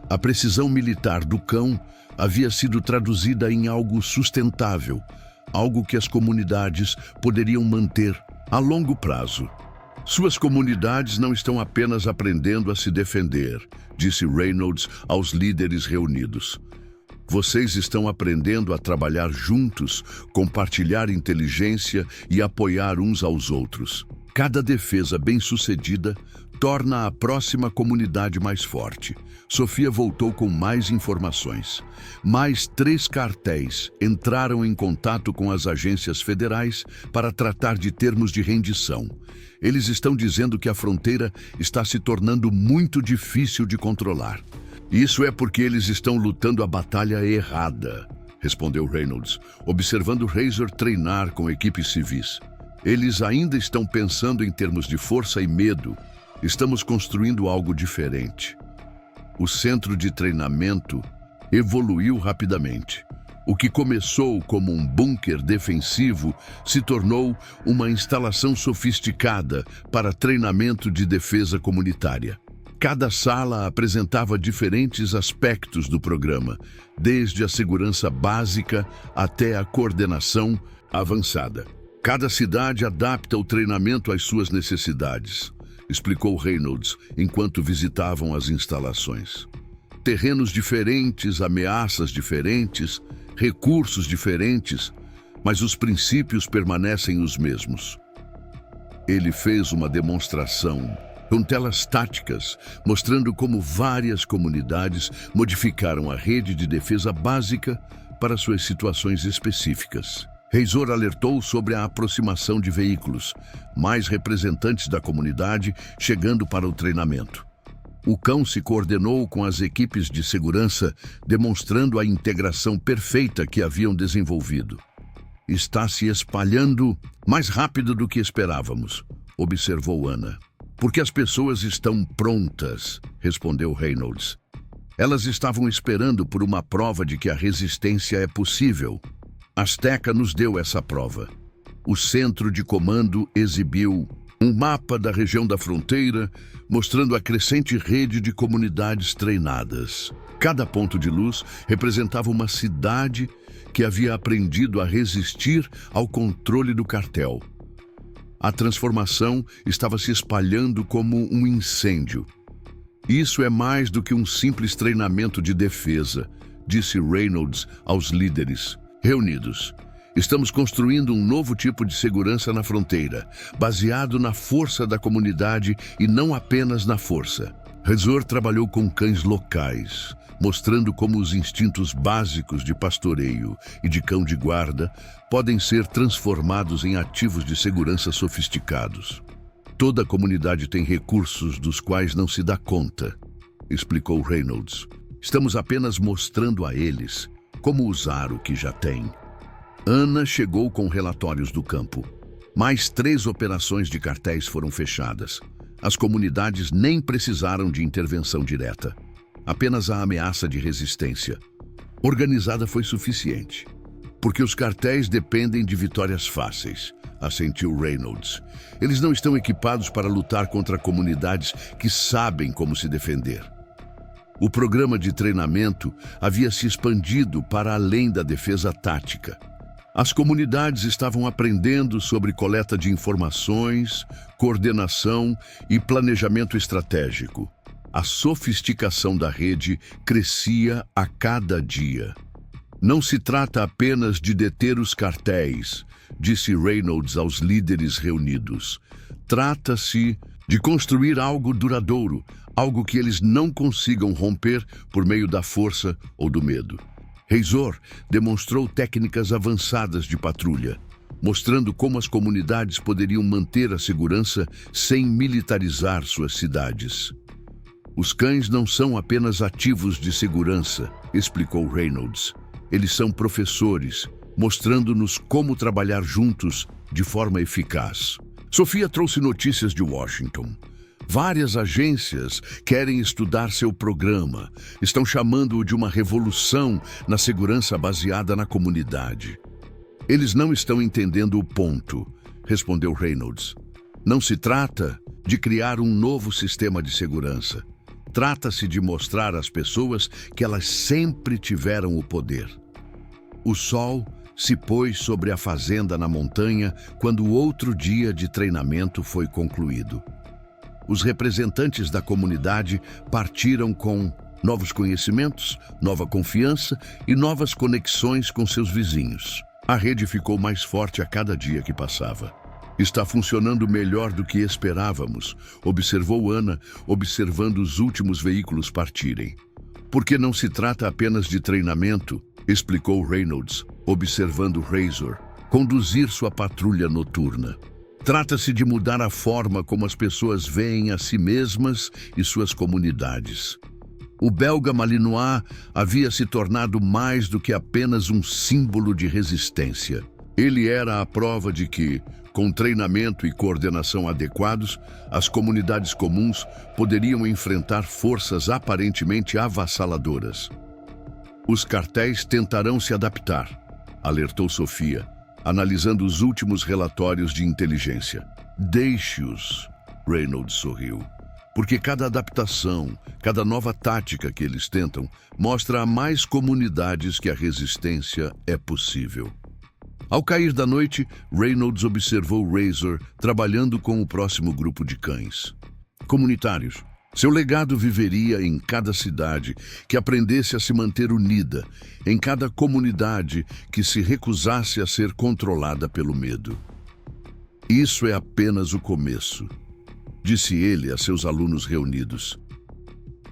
A precisão militar do cão havia sido traduzida em algo sustentável, algo que as comunidades poderiam manter a longo prazo. Suas comunidades não estão apenas aprendendo a se defender, disse Reynolds aos líderes reunidos. Vocês estão aprendendo a trabalhar juntos, compartilhar inteligência e apoiar uns aos outros. Cada defesa bem-sucedida torna a próxima comunidade mais forte. Sofia voltou com mais informações. Mais 3 cartéis entraram em contato com as agências federais para tratar de termos de rendição. Eles estão dizendo que a fronteira está se tornando muito difícil de controlar. Isso é porque eles estão lutando a batalha errada, respondeu Reynolds, observando Razor treinar com equipes civis. Eles ainda estão pensando em termos de força e medo. Estamos construindo algo diferente. O centro de treinamento evoluiu rapidamente. O que começou como um bunker defensivo se tornou uma instalação sofisticada para treinamento de defesa comunitária. Cada sala apresentava diferentes aspectos do programa, desde a segurança básica até a coordenação avançada. Cada cidade adapta o treinamento às suas necessidades, explicou Reynolds enquanto visitavam as instalações. Terrenos diferentes, ameaças diferentes, recursos diferentes, mas os princípios permanecem os mesmos. Ele fez uma demonstração com telas táticas, mostrando como várias comunidades modificaram a rede de defesa básica para suas situações específicas. Razor alertou sobre a aproximação de veículos, mais representantes da comunidade chegando para o treinamento. O cão se coordenou com as equipes de segurança, demonstrando a integração perfeita que haviam desenvolvido. Está se espalhando mais rápido do que esperávamos, observou Ana. Porque as pessoas estão prontas, respondeu Reynolds. Elas estavam esperando por uma prova de que a resistência é possível. Azteca nos deu essa prova. O centro de comando exibiu um mapa da região da fronteira, mostrando a crescente rede de comunidades treinadas. Cada ponto de luz representava uma cidade que havia aprendido a resistir ao controle do cartel. A transformação estava se espalhando como um incêndio. Isso é mais do que um simples treinamento de defesa, disse Reynolds aos líderes reunidos. Estamos construindo um novo tipo de segurança na fronteira, baseado na força da comunidade e não apenas na força. Razor trabalhou com cães locais, mostrando como os instintos básicos de pastoreio e de cão de guarda podem ser transformados em ativos de segurança sofisticados. Toda a comunidade tem recursos dos quais não se dá conta, explicou Reynolds. Estamos apenas mostrando a eles como usar o que já tem. Ana chegou com relatórios do campo. Mais 3 operações de cartéis foram fechadas. As comunidades nem precisaram de intervenção direta. Apenas a ameaça de resistência organizada foi suficiente. Porque os cartéis dependem de vitórias fáceis, assentiu Reynolds. Eles não estão equipados para lutar contra comunidades que sabem como se defender. O programa de treinamento havia se expandido para além da defesa tática. As comunidades estavam aprendendo sobre coleta de informações, coordenação e planejamento estratégico. A sofisticação da rede crescia a cada dia. Não se trata apenas de deter os cartéis, disse Reynolds aos líderes reunidos. Trata-se de construir algo duradouro, algo que eles não consigam romper por meio da força ou do medo. Razor demonstrou técnicas avançadas de patrulha, mostrando como as comunidades poderiam manter a segurança sem militarizar suas cidades. Os cães não são apenas ativos de segurança, explicou Reynolds. Eles são professores, mostrando-nos como trabalhar juntos de forma eficaz. Sofia trouxe notícias de Washington. Várias agências querem estudar seu programa. Estão chamando-o de uma revolução na segurança baseada na comunidade. Eles não estão entendendo o ponto, respondeu Reynolds. Não se trata de criar um novo sistema de segurança. Trata-se de mostrar às pessoas que elas sempre tiveram o poder. O sol se pôs sobre a fazenda na montanha quando o outro dia de treinamento foi concluído. Os representantes da comunidade partiram com novos conhecimentos, nova confiança e novas conexões com seus vizinhos. A rede ficou mais forte a cada dia que passava. Está funcionando melhor do que esperávamos, observou Ana, observando os últimos veículos partirem. Porque não se trata apenas de treinamento, explicou Reynolds, observando Razor conduzir sua patrulha noturna. Trata-se de mudar a forma como as pessoas veem a si mesmas e suas comunidades. O belga Malinois havia se tornado mais do que apenas um símbolo de resistência. Ele era a prova de que, com treinamento e coordenação adequados, as comunidades comuns poderiam enfrentar forças aparentemente avassaladoras. Os cartéis tentarão se adaptar, alertou Sofia, analisando os últimos relatórios de inteligência. Deixe-os, Reynolds sorriu, porque cada adaptação, cada nova tática que eles tentam, mostra a mais comunidades que a resistência é possível. Ao cair da noite, Reynolds observou Razor trabalhando com o próximo grupo de cães. Comunitários. Seu legado viveria em cada cidade que aprendesse a se manter unida, em cada comunidade que se recusasse a ser controlada pelo medo. Isso é apenas o começo, disse ele a seus alunos reunidos.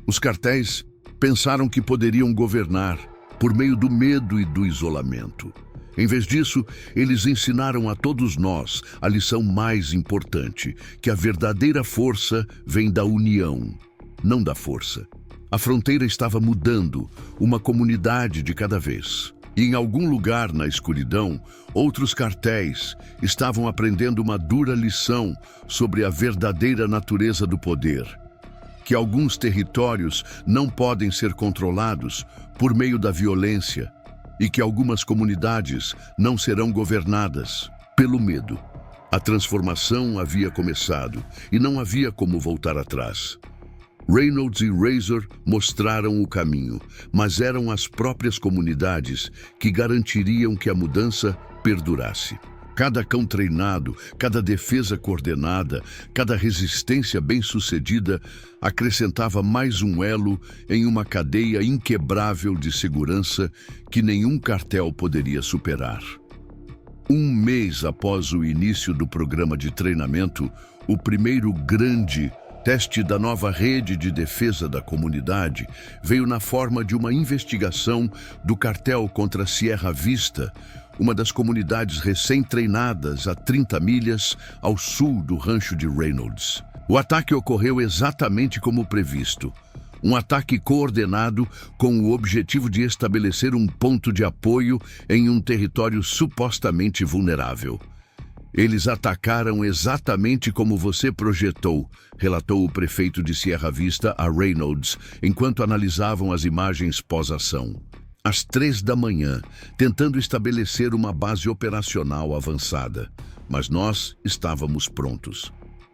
Os cartéis pensaram que poderiam governar por meio do medo e do isolamento. Em vez disso, eles ensinaram a todos nós a lição mais importante, que a verdadeira força vem da união, não da força. A fronteira estava mudando, uma comunidade de cada vez. E em algum lugar na escuridão, outros cartéis estavam aprendendo uma dura lição sobre a verdadeira natureza do poder. Que alguns territórios não podem ser controlados por meio da violência, e que algumas comunidades não serão governadas pelo medo. A transformação havia começado e não havia como voltar atrás. Reynolds e Razor mostraram o caminho, mas eram as próprias comunidades que garantiriam que a mudança perdurasse. Cada cão treinado, cada defesa coordenada, cada resistência bem-sucedida acrescentava mais um elo em uma cadeia inquebrável de segurança que nenhum cartel poderia superar. Um mês após o início do programa de treinamento, o primeiro grande teste da nova rede de defesa da comunidade veio na forma de uma investigação do cartel contra Sierra Vista, uma das comunidades recém-treinadas a 30 milhas ao sul do rancho de Reynolds. O ataque ocorreu exatamente como previsto. Um ataque coordenado com o objetivo de estabelecer um ponto de apoio em um território supostamente vulnerável. Eles atacaram exatamente como você projetou, relatou o prefeito de Sierra Vista a Reynolds, enquanto analisavam as imagens pós-ação. Às 3 da manhã, tentando estabelecer uma base operacional avançada, mas nós estávamos prontos.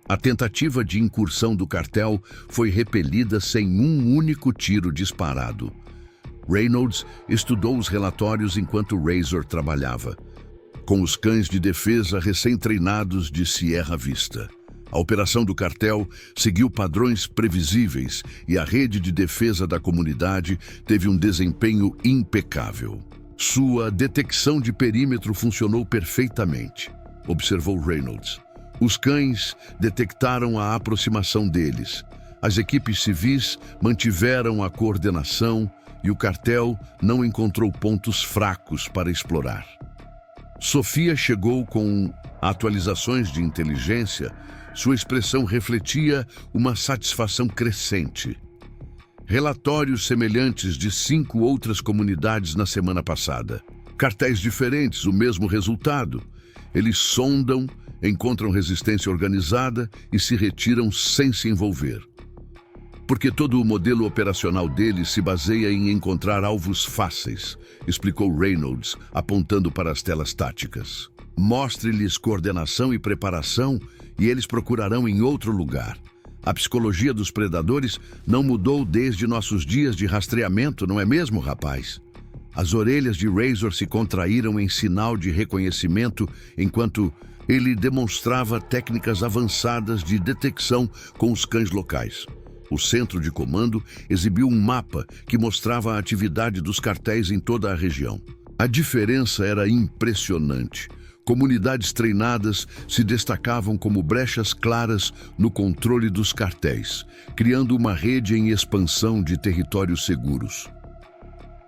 A tentativa de incursão do cartel foi repelida sem um único tiro disparado. Reynolds estudou os relatórios enquanto Razor trabalhava, com os cães de defesa recém-treinados de Sierra Vista. A operação do cartel seguiu padrões previsíveis e a rede de defesa da comunidade teve um desempenho impecável. Sua detecção de perímetro funcionou perfeitamente, observou Reynolds. Os cães detectaram a aproximação deles. As equipes civis mantiveram a coordenação e o cartel não encontrou pontos fracos para explorar. Sofia chegou com atualizações de inteligência. Sua expressão refletia uma satisfação crescente. Relatórios semelhantes de 5 outras comunidades na semana passada. Cartéis diferentes, o mesmo resultado. Eles sondam, encontram resistência organizada e se retiram sem se envolver. Porque todo o modelo operacional deles se baseia em encontrar alvos fáceis, explicou Reynolds, apontando para as telas táticas. Mostre-lhes coordenação e preparação e eles procurarão em outro lugar. A psicologia dos predadores não mudou desde nossos dias de rastreamento, não é mesmo, rapaz? As orelhas de Razor se contraíram em sinal de reconhecimento enquanto ele demonstrava técnicas avançadas de detecção com os cães locais. O centro de comando exibiu um mapa que mostrava a atividade dos cartéis em toda a região. A diferença era impressionante. Comunidades treinadas se destacavam como brechas claras no controle dos cartéis, criando uma rede em expansão de territórios seguros.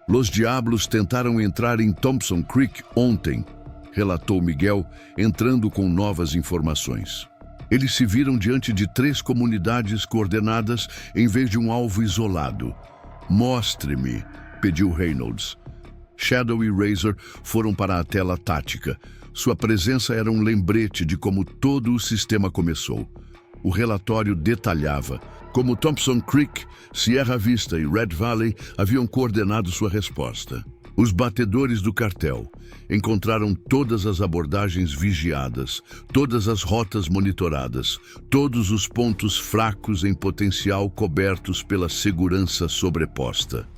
Los Diablos tentaram entrar em Thompson Creek ontem, relatou Miguel, entrando com novas informações. Eles se viram diante de 3 comunidades coordenadas em vez de um alvo isolado. Mostre-me, pediu Reynolds. Shadow e Razor foram para a tela tática. Sua presença era um lembrete de como todo o sistema começou. O relatório detalhava como Thompson Creek, Sierra Vista e Red Valley haviam coordenado sua resposta. Os batedores do cartel encontraram todas as abordagens vigiadas, todas as rotas monitoradas, todos os pontos fracos em potencial cobertos pela segurança sobreposta.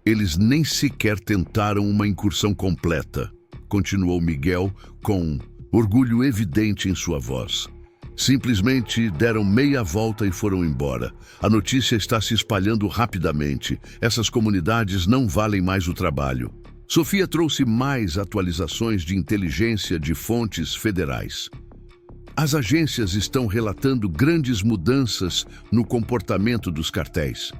Eles nem sequer tentaram uma incursão completa, continuou Miguel com orgulho evidente em sua voz. Simplesmente deram meia volta e foram embora. A notícia está se espalhando rapidamente. Essas comunidades não valem mais o trabalho. Sofia trouxe mais atualizações de inteligência de fontes federais. As agências estão relatando grandes mudanças no comportamento dos cartéis.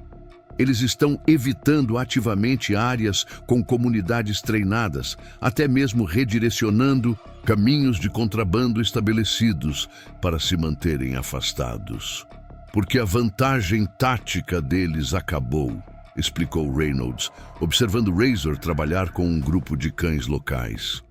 Eles estão evitando ativamente áreas com comunidades treinadas, até mesmo redirecionando caminhos de contrabando estabelecidos para se manterem afastados. Porque a vantagem tática deles acabou, explicou Reynolds, observando Razor trabalhar com um grupo de cães locais.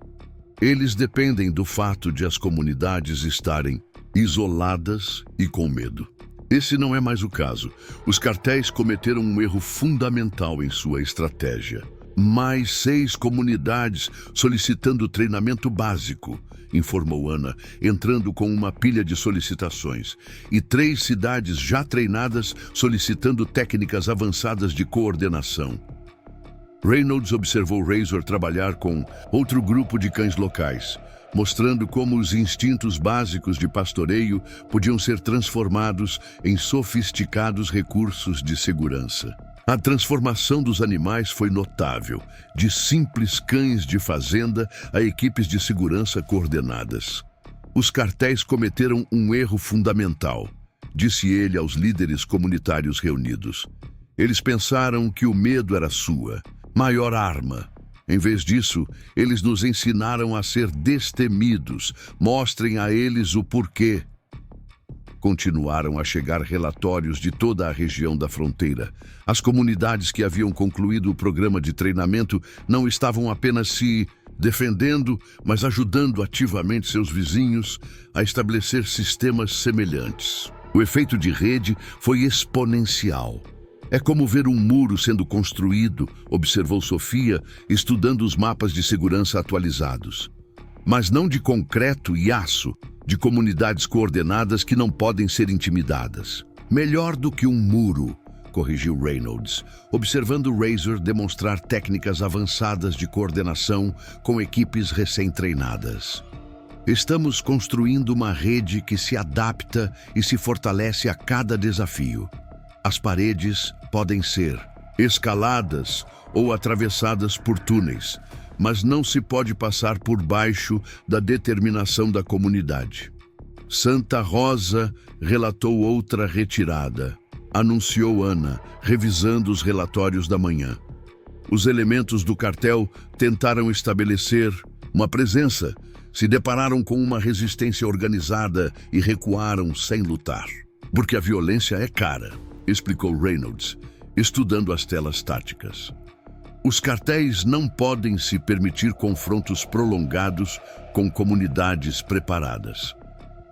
Eles dependem do fato de as comunidades estarem isoladas e com medo. Esse não é mais o caso. Os cartéis cometeram um erro fundamental em sua estratégia. Mais 6 comunidades solicitando treinamento básico, informou Ana, entrando com uma pilha de solicitações. E 3 cidades já treinadas solicitando técnicas avançadas de coordenação. Reynolds observou Razor trabalhar com outro grupo de cães locais. mostrando como os instintos básicos de pastoreio podiam ser transformados em sofisticados recursos de segurança. A transformação dos animais foi notável, de simples cães de fazenda a equipes de segurança coordenadas. Os cartéis cometeram um erro fundamental, disse ele aos líderes comunitários reunidos. Eles pensaram que o medo era sua maior arma. Em vez disso, eles nos ensinaram a ser destemidos. Mostrem a eles o porquê. Continuaram a chegar relatórios de toda a região da fronteira. As comunidades que haviam concluído o programa de treinamento não estavam apenas se defendendo, mas ajudando ativamente seus vizinhos a estabelecer sistemas semelhantes. O efeito de rede foi exponencial. É como ver um muro sendo construído, observou Sofia, estudando os mapas de segurança atualizados. Mas não de concreto e aço, de comunidades coordenadas que não podem ser intimidadas. Melhor do que um muro, corrigiu Reynolds, observando Razor demonstrar técnicas avançadas de coordenação com equipes recém-treinadas. Estamos construindo uma rede que se adapta e se fortalece a cada desafio. As paredes podem ser escaladas ou atravessadas por túneis, mas não se pode passar por baixo da determinação da comunidade. Santa Rosa relatou outra retirada, anunciou Ana, revisando os relatórios da manhã. Os elementos do cartel tentaram estabelecer uma presença, se depararam com uma resistência organizada e recuaram sem lutar. Porque a violência é cara, explicou Reynolds, estudando as telas táticas. Os cartéis não podem se permitir confrontos prolongados com comunidades preparadas.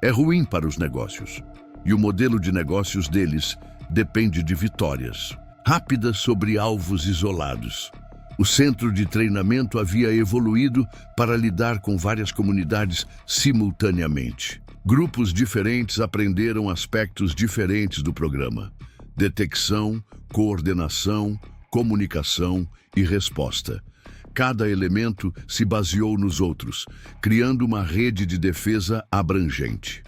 É ruim para os negócios, e o modelo de negócios deles depende de vitórias rápidas sobre alvos isolados. O centro de treinamento havia evoluído para lidar com várias comunidades simultaneamente. Grupos diferentes aprenderam aspectos diferentes do programa: detecção, coordenação, comunicação e resposta. Cada elemento se baseou nos outros, criando uma rede de defesa abrangente.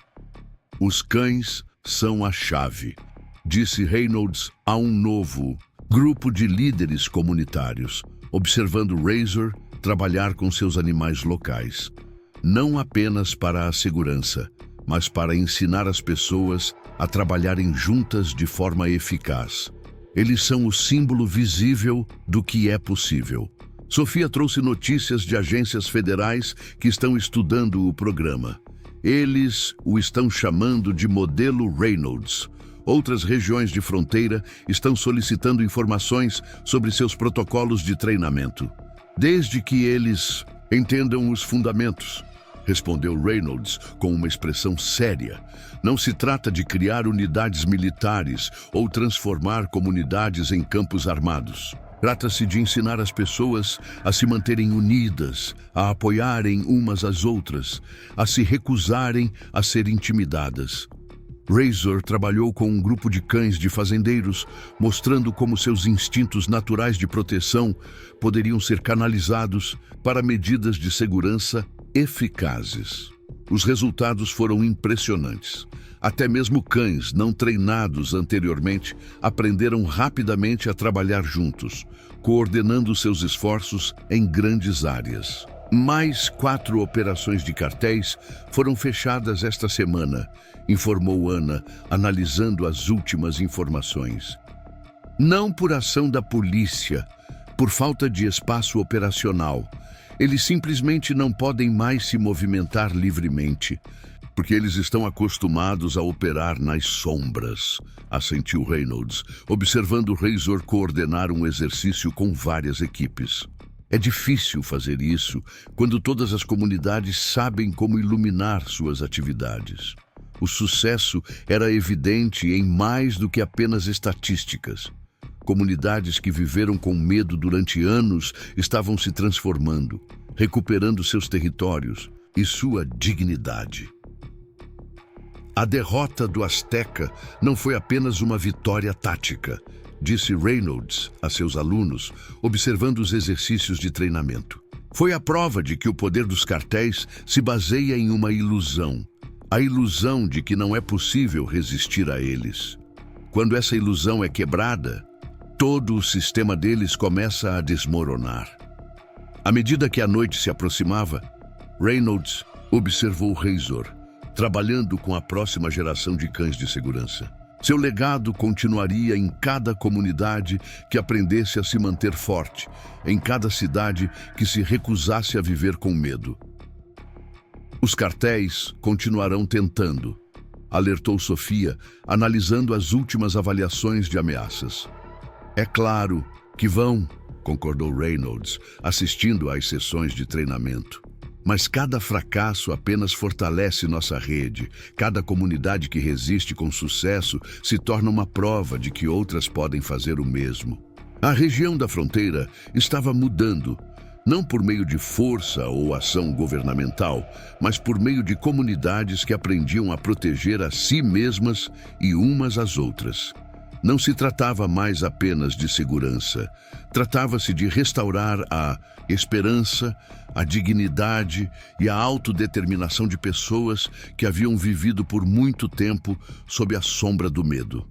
Os cães são a chave, disse Reynolds a um novo grupo de líderes comunitários, observando Razor trabalhar com seus animais locais. Não apenas para a segurança, mas para ensinar as pessoas a trabalharem juntas de forma eficaz. Eles são o símbolo visível do que é possível. Sofia trouxe notícias de agências federais que estão estudando o programa. Eles o estão chamando de modelo Reynolds. Outras regiões de fronteira estão solicitando informações sobre seus protocolos de treinamento, desde que eles entendam os fundamentos, respondeu Reynolds com uma expressão séria. Não se trata de criar unidades militares ou transformar comunidades em campos armados. Trata-se de ensinar as pessoas a se manterem unidas, a apoiarem umas às outras, a se recusarem a ser intimidadas. Razor trabalhou com um grupo de cães de fazendeiros, mostrando como seus instintos naturais de proteção poderiam ser canalizados para medidas de segurança eficazes. Os resultados foram impressionantes. Até mesmo cães não treinados anteriormente aprenderam rapidamente a trabalhar juntos, coordenando seus esforços em grandes áreas. Mais 4 operações de cartéis foram fechadas esta semana, informou Ana, analisando as últimas informações. Não por ação da polícia, por falta de espaço operacional. Eles simplesmente não podem mais se movimentar livremente, porque eles estão acostumados a operar nas sombras, assentiu Reynolds, observando Razor coordenar um exercício com várias equipes. É difícil fazer isso quando todas as comunidades sabem como iluminar suas atividades. O sucesso era evidente em mais do que apenas estatísticas. Comunidades que viveram com medo durante anos estavam se transformando, recuperando seus territórios e sua dignidade. A derrota do Azteca não foi apenas uma vitória tática, disse Reynolds a seus alunos, observando os exercícios de treinamento. Foi a prova de que o poder dos cartéis se baseia em uma ilusão. A ilusão de que não é possível resistir a eles. Quando essa ilusão é quebrada, todo o sistema deles começa a desmoronar. À medida que a noite se aproximava, Reynolds observou Razor, trabalhando com a próxima geração de cães de segurança. Seu legado continuaria em cada comunidade que aprendesse a se manter forte, em cada cidade que se recusasse a viver com medo. Os cartéis continuarão tentando, alertou Sofia, analisando as últimas avaliações de ameaças. É claro que vão, concordou Reynolds, assistindo às sessões de treinamento. Mas cada fracasso apenas fortalece nossa rede. Cada comunidade que resiste com sucesso se torna uma prova de que outras podem fazer o mesmo. A região da fronteira estava mudando, não por meio de força ou ação governamental, mas por meio de comunidades que aprendiam a proteger a si mesmas e umas às outras. Não se tratava mais apenas de segurança. Tratava-se de restaurar a esperança, a dignidade e a autodeterminação de pessoas que haviam vivido por muito tempo sob a sombra do medo.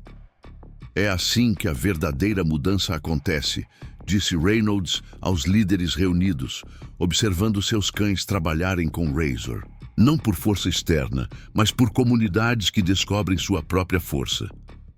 É assim que a verdadeira mudança acontece, disse Reynolds aos líderes reunidos, observando seus cães trabalharem com Razor. Não por força externa, mas por comunidades que descobrem sua própria força.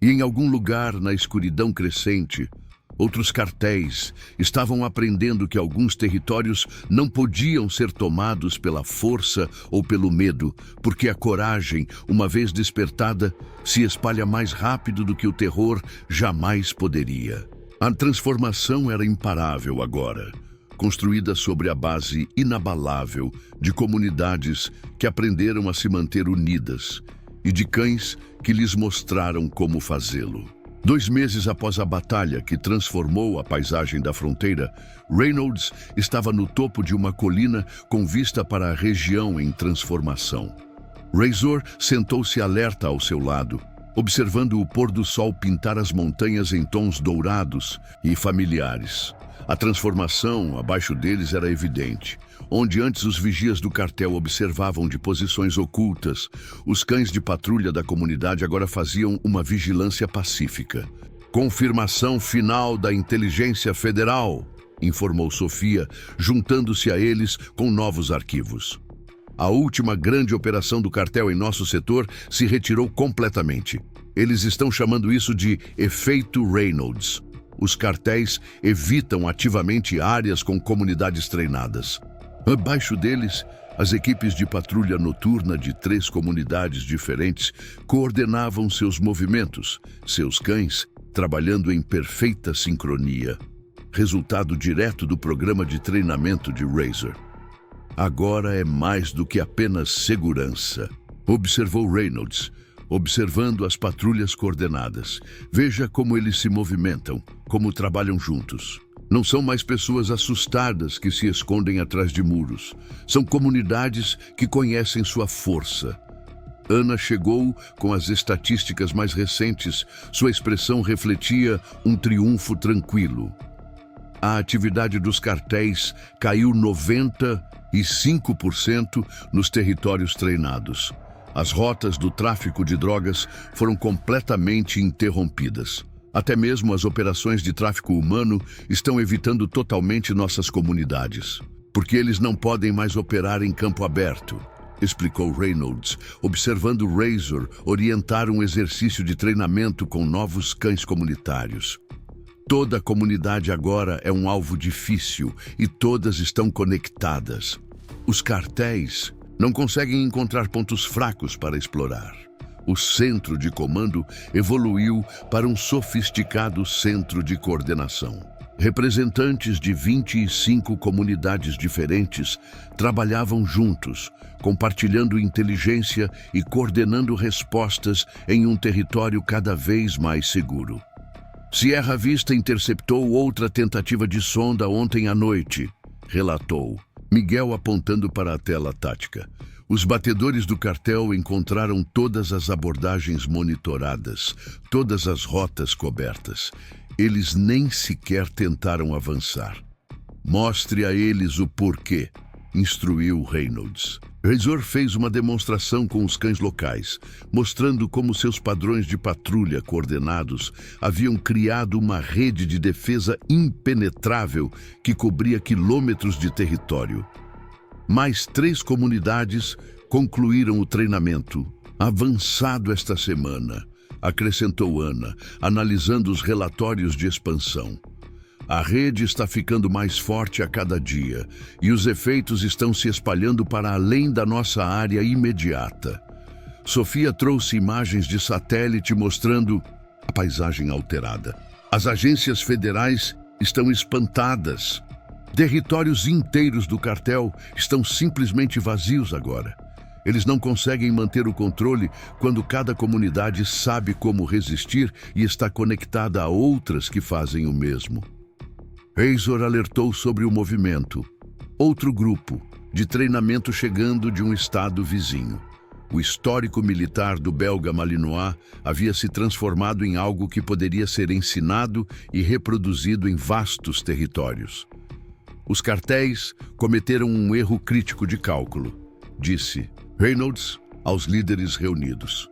E em algum lugar na escuridão crescente, outros cartéis estavam aprendendo que alguns territórios não podiam ser tomados pela força ou pelo medo, porque a coragem, uma vez despertada, se espalha mais rápido do que o terror jamais poderia. A transformação era imparável agora, construída sobre a base inabalável de comunidades que aprenderam a se manter unidas e de cães que lhes mostraram como fazê-lo. 2 meses após a batalha que transformou a paisagem da fronteira, Reynolds estava no topo de uma colina com vista para a região em transformação. Razor sentou-se alerta ao seu lado, observando o pôr do sol pintar as montanhas em tons dourados e familiares. A transformação abaixo deles era evidente. Onde antes os vigias do cartel observavam de posições ocultas, os cães de patrulha da comunidade agora faziam uma vigilância pacífica. Confirmação final da inteligência federal, informou Sofia, juntando-se a eles com novos arquivos. A última grande operação do cartel em nosso setor se retirou completamente. Eles estão chamando isso de efeito Reynolds. Os cartéis evitam ativamente áreas com comunidades treinadas. Abaixo deles, as equipes de patrulha noturna de 3 comunidades diferentes coordenavam seus movimentos, seus cães trabalhando em perfeita sincronia. Resultado direto do programa de treinamento de Razor. Agora é mais do que apenas segurança, observou Reynolds, observando as patrulhas coordenadas. Veja como eles se movimentam, como trabalham juntos. Não são mais pessoas assustadas que se escondem atrás de muros. São comunidades que conhecem sua força. Ana chegou com as estatísticas mais recentes. Sua expressão refletia um triunfo tranquilo. A atividade dos cartéis caiu 95% nos territórios treinados. As rotas do tráfico de drogas foram completamente interrompidas. Até mesmo as operações de tráfico humano estão evitando totalmente nossas comunidades, porque eles não podem mais operar em campo aberto, explicou Reynolds, observando Razor orientar um exercício de treinamento com novos cães comunitários. Toda a comunidade agora é um alvo difícil e todas estão conectadas. Os cartéis não conseguem encontrar pontos fracos para explorar. O centro de comando evoluiu para um sofisticado centro de coordenação. Representantes de 25 comunidades diferentes trabalhavam juntos, compartilhando inteligência e coordenando respostas em um território cada vez mais seguro. Sierra Vista interceptou outra tentativa de sonda ontem à noite, relatou Miguel apontando para a tela tática. Os batedores do cartel encontraram todas as abordagens monitoradas, todas as rotas cobertas. Eles nem sequer tentaram avançar. Mostre a eles o porquê, instruiu Reynolds. Razor fez uma demonstração com os cães locais, mostrando como seus padrões de patrulha coordenados haviam criado uma rede de defesa impenetrável que cobria quilômetros de território. Mais 3 comunidades concluíram o treinamento, avançado esta semana, acrescentou Ana, analisando os relatórios de expansão. A rede está ficando mais forte a cada dia e os efeitos estão se espalhando para além da nossa área imediata. Sofia trouxe imagens de satélite mostrando a paisagem alterada. As agências federais estão espantadas. Territórios inteiros do cartel estão simplesmente vazios agora. Eles não conseguem manter o controle quando cada comunidade sabe como resistir e está conectada a outras que fazem o mesmo. Razor alertou sobre o movimento. Outro grupo de treinamento chegando de um estado vizinho. O histórico militar do belga Malinois havia se transformado em algo que poderia ser ensinado e reproduzido em vastos territórios. Os cartéis cometeram um erro crítico de cálculo, disse Reynolds aos líderes reunidos.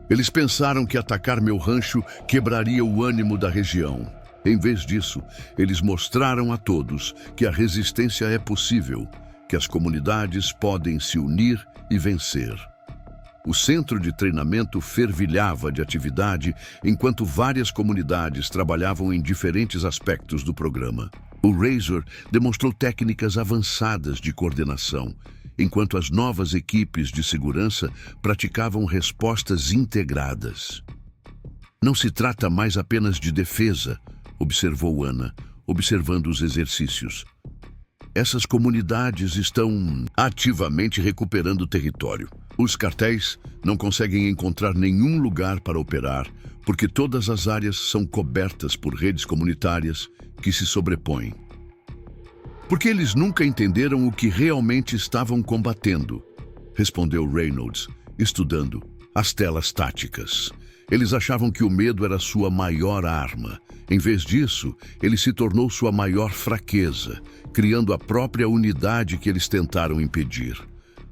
Eles pensaram que atacar meu rancho quebraria o ânimo da região. Em vez disso, eles mostraram a todos que a resistência é possível, que as comunidades podem se unir e vencer. O centro de treinamento fervilhava de atividade enquanto várias comunidades trabalhavam em diferentes aspectos do programa. O Razor demonstrou técnicas avançadas de coordenação, enquanto as novas equipes de segurança praticavam respostas integradas. Não se trata mais apenas de defesa, observou Ana, observando os exercícios. Essas comunidades estão ativamente recuperando território. Os cartéis não conseguem encontrar nenhum lugar para operar, porque todas as áreas são cobertas por redes comunitárias que se sobrepõem. Porque eles nunca entenderam o que realmente estavam combatendo, respondeu Reynolds, estudando as telas táticas. Eles achavam que o medo era sua maior arma. Em vez disso, ele se tornou sua maior fraqueza, criando a própria unidade que eles tentaram impedir.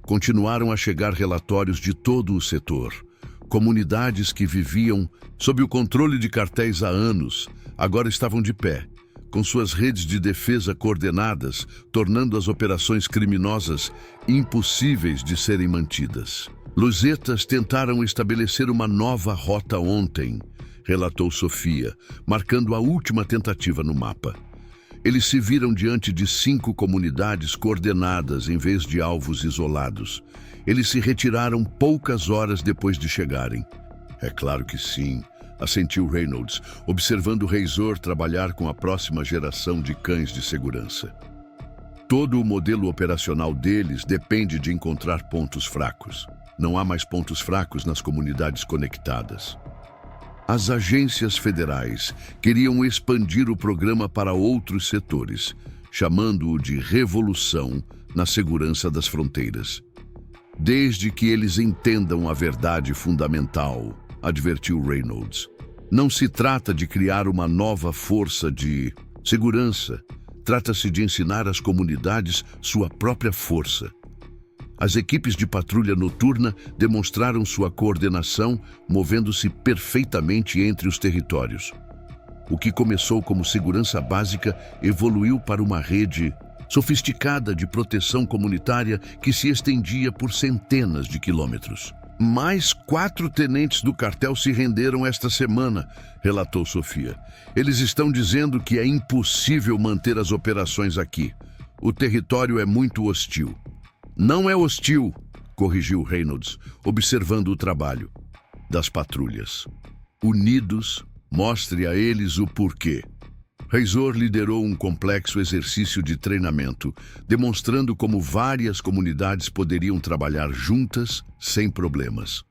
Continuaram a chegar relatórios de todo o setor. Comunidades que viviam sob o controle de cartéis há anos, agora estavam de pé, com suas redes de defesa coordenadas, tornando as operações criminosas impossíveis de serem mantidas. Luzetas tentaram estabelecer uma nova rota ontem, relatou Sofia, marcando a última tentativa no mapa. Eles se viram diante de 5 comunidades coordenadas em vez de alvos isolados. Eles se retiraram poucas horas depois de chegarem. É claro que sim, assentiu Reynolds, observando Razor trabalhar com a próxima geração de cães de segurança. Todo o modelo operacional deles depende de encontrar pontos fracos. Não há mais pontos fracos nas comunidades conectadas. As agências federais queriam expandir o programa para outros setores, chamando-o de revolução na segurança das fronteiras. Desde que eles entendam a verdade fundamental, advertiu Reynolds. Não se trata de criar uma nova força de segurança. Trata-se de ensinar às comunidades sua própria força. As equipes de patrulha noturna demonstraram sua coordenação, movendo-se perfeitamente entre os territórios. O que começou como segurança básica evoluiu para uma rede sofisticada de proteção comunitária que se estendia por centenas de quilômetros. Mais 4 tenentes do cartel se renderam esta semana, relatou Sofia. Eles estão dizendo que é impossível manter as operações aqui. O território é muito hostil. Não é hostil, corrigiu Reynolds, observando o trabalho das patrulhas. Unidos, mostre a eles o porquê. Razor liderou um complexo exercício de treinamento, demonstrando como várias comunidades poderiam trabalhar juntas sem problemas.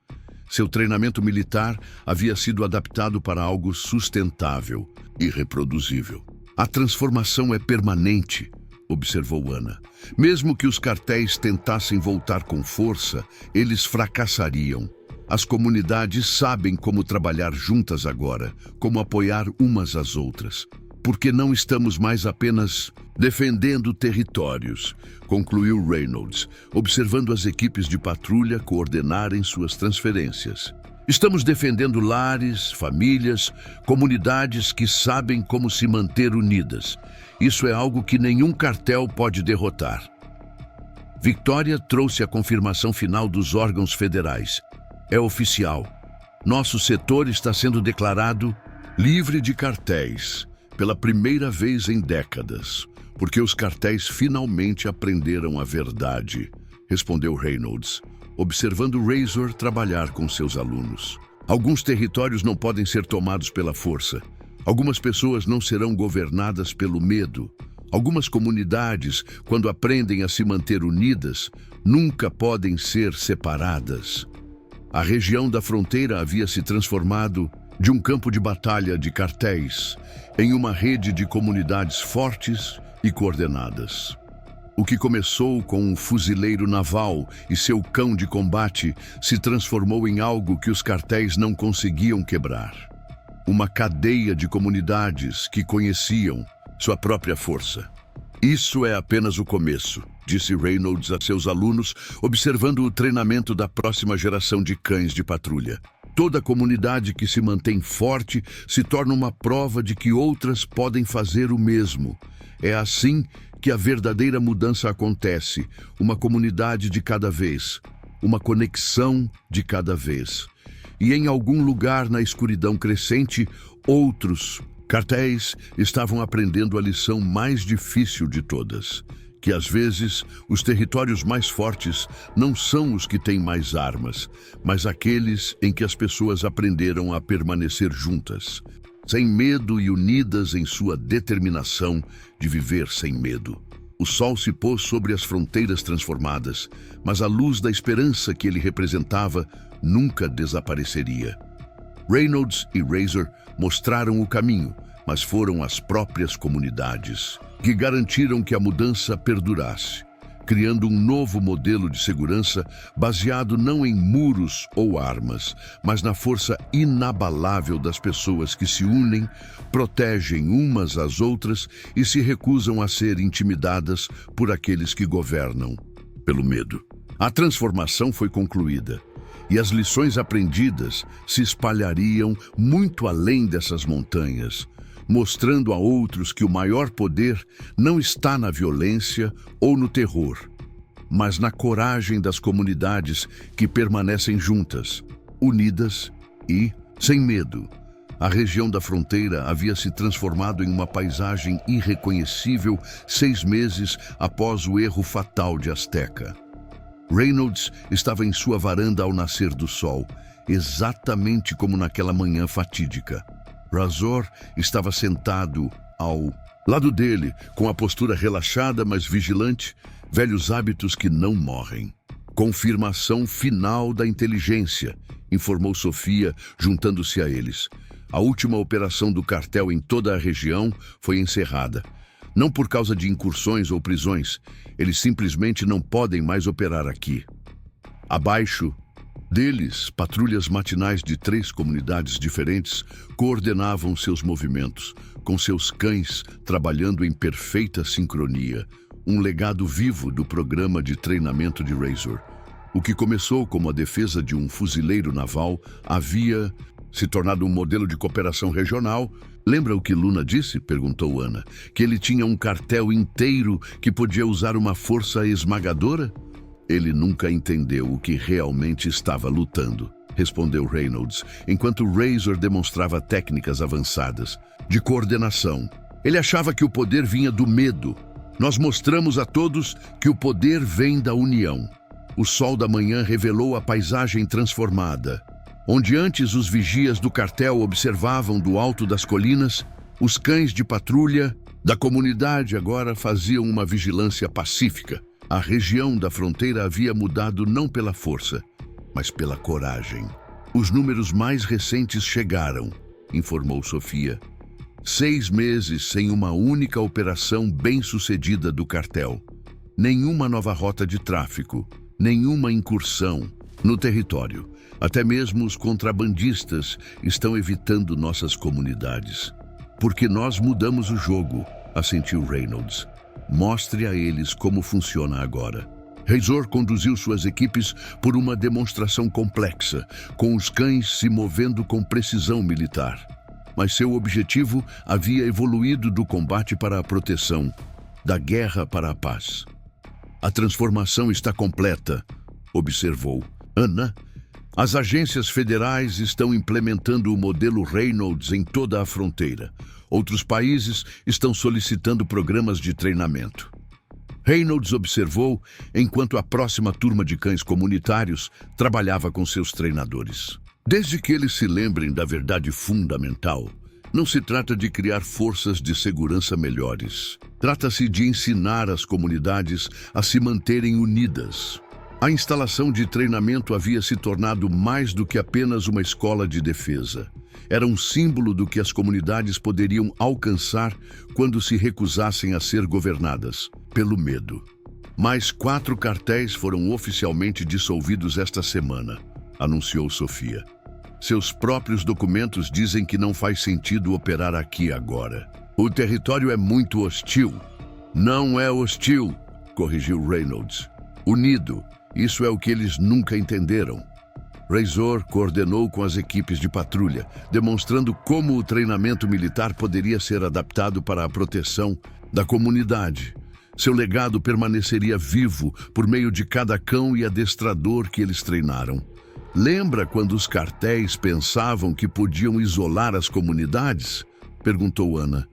Seu treinamento militar havia sido adaptado para algo sustentável e reproduzível. A transformação é permanente, observou Ana. Mesmo que os cartéis tentassem voltar com força, eles fracassariam. As comunidades sabem como trabalhar juntas agora, como apoiar umas às outras. porque não estamos mais apenas defendendo territórios, concluiu Reynolds, observando as equipes de patrulha coordenarem suas transferências. Estamos defendendo lares, famílias, comunidades que sabem como se manter unidas. Isso é algo que nenhum cartel pode derrotar. Victoria trouxe a confirmação final dos órgãos federais. É oficial. Nosso setor está sendo declarado livre de cartéis pela primeira vez em décadas, porque os cartéis finalmente aprenderam a verdade, respondeu Reynolds, observando Razor trabalhar com seus alunos. Alguns territórios não podem ser tomados pela força. Algumas pessoas não serão governadas pelo medo. Algumas comunidades, quando aprendem a se manter unidas, nunca podem ser separadas. A região da fronteira havia se transformado de um campo de batalha de cartéis em uma rede de comunidades fortes e coordenadas. O que começou com um fuzileiro naval e seu cão de combate se transformou em algo que os cartéis não conseguiam quebrar. Uma cadeia de comunidades que conheciam sua própria força. Isso é apenas o começo, disse Reynolds a seus alunos, observando o treinamento da próxima geração de cães de patrulha. Toda comunidade que se mantém forte se torna uma prova de que outras podem fazer o mesmo. É assim que a verdadeira mudança acontece, uma comunidade de cada vez, uma conexão de cada vez. E em algum lugar na escuridão crescente, outros cartéis estavam aprendendo a lição mais difícil de todas, que às vezes os territórios mais fortes não são os que têm mais armas, mas aqueles em que as pessoas aprenderam a permanecer juntas, sem medo e unidas em sua determinação de viver sem medo. O sol se pôs sobre as fronteiras transformadas, mas a luz da esperança que ele representava nunca desapareceria. Reynolds e Razor mostraram o caminho, mas foram as próprias comunidades que garantiram que a mudança perdurasse, criando um novo modelo de segurança baseado não em muros ou armas, mas na força inabalável das pessoas que se unem, protegem umas às outras e se recusam a ser intimidadas por aqueles que governam pelo medo. A transformação foi concluída e as lições aprendidas se espalhariam muito além dessas montanhas, mostrando a outros que o maior poder não está na violência ou no terror, mas na coragem das comunidades que permanecem juntas, unidas e sem medo. A região da fronteira havia se transformado em uma paisagem irreconhecível 6 meses após o erro fatal de Azteca. Reynolds estava em sua varanda ao nascer do sol, exatamente como naquela manhã fatídica. Razor estava sentado ao lado dele, com a postura relaxada, mas vigilante, velhos hábitos que não morrem. Confirmação final da inteligência, informou Sofia, juntando-se a eles. A última operação do cartel em toda a região foi encerrada. Não por causa de incursões ou prisões, eles simplesmente não podem mais operar aqui. Abaixo deles, patrulhas matinais de 3 comunidades diferentes coordenavam seus movimentos, com seus cães trabalhando em perfeita sincronia, um legado vivo do programa de treinamento de Razor. O que começou como a defesa de um fuzileiro naval havia se tornado um modelo de cooperação regional. Lembra o que Luna disse? Perguntou Ana. Que ele tinha um cartel inteiro que podia usar uma força esmagadora? Ele nunca entendeu o que realmente estava lutando, respondeu Reynolds, enquanto Razor demonstrava técnicas avançadas de coordenação. Ele achava que o poder vinha do medo. Nós mostramos a todos que o poder vem da união. O sol da manhã revelou a paisagem transformada. Onde antes os vigias do cartel observavam do alto das colinas, os cães de patrulha da comunidade agora faziam uma vigilância pacífica. A região da fronteira havia mudado não pela força, mas pela coragem. Os números mais recentes chegaram, informou Sofia. 6 meses sem uma única operação bem-sucedida do cartel. Nenhuma nova rota de tráfico, nenhuma incursão no território. Até mesmo os contrabandistas estão evitando nossas comunidades. Porque nós mudamos o jogo, assentiu Reynolds. Mostre a eles como funciona agora. Razor conduziu suas equipes por uma demonstração complexa, com os cães se movendo com precisão militar. Mas seu objetivo havia evoluído do combate para a proteção, da guerra para a paz. A transformação está completa, observou Anna. As agências federais estão implementando o modelo Reynolds em toda a fronteira. Outros países estão solicitando programas de treinamento. Reynolds observou enquanto a próxima turma de cães comunitários trabalhava com seus treinadores. Desde que eles se lembrem da verdade fundamental, não se trata de criar forças de segurança melhores. Trata-se de ensinar as comunidades a se manterem unidas. A instalação de treinamento havia se tornado mais do que apenas uma escola de defesa. Era um símbolo do que as comunidades poderiam alcançar quando se recusassem a ser governadas pelo medo. Mais 4 cartéis foram oficialmente dissolvidos esta semana, anunciou Sofia. Seus próprios documentos dizem que não faz sentido operar aqui agora. O território é muito hostil. Não é hostil, corrigiu Reynolds. Unido. Isso é o que eles nunca entenderam. Razor coordenou com as equipes de patrulha, demonstrando como o treinamento militar poderia ser adaptado para a proteção da comunidade. Seu legado permaneceria vivo por meio de cada cão e adestrador que eles treinaram. Lembra quando os cartéis pensavam que podiam isolar as comunidades? Perguntou Anna.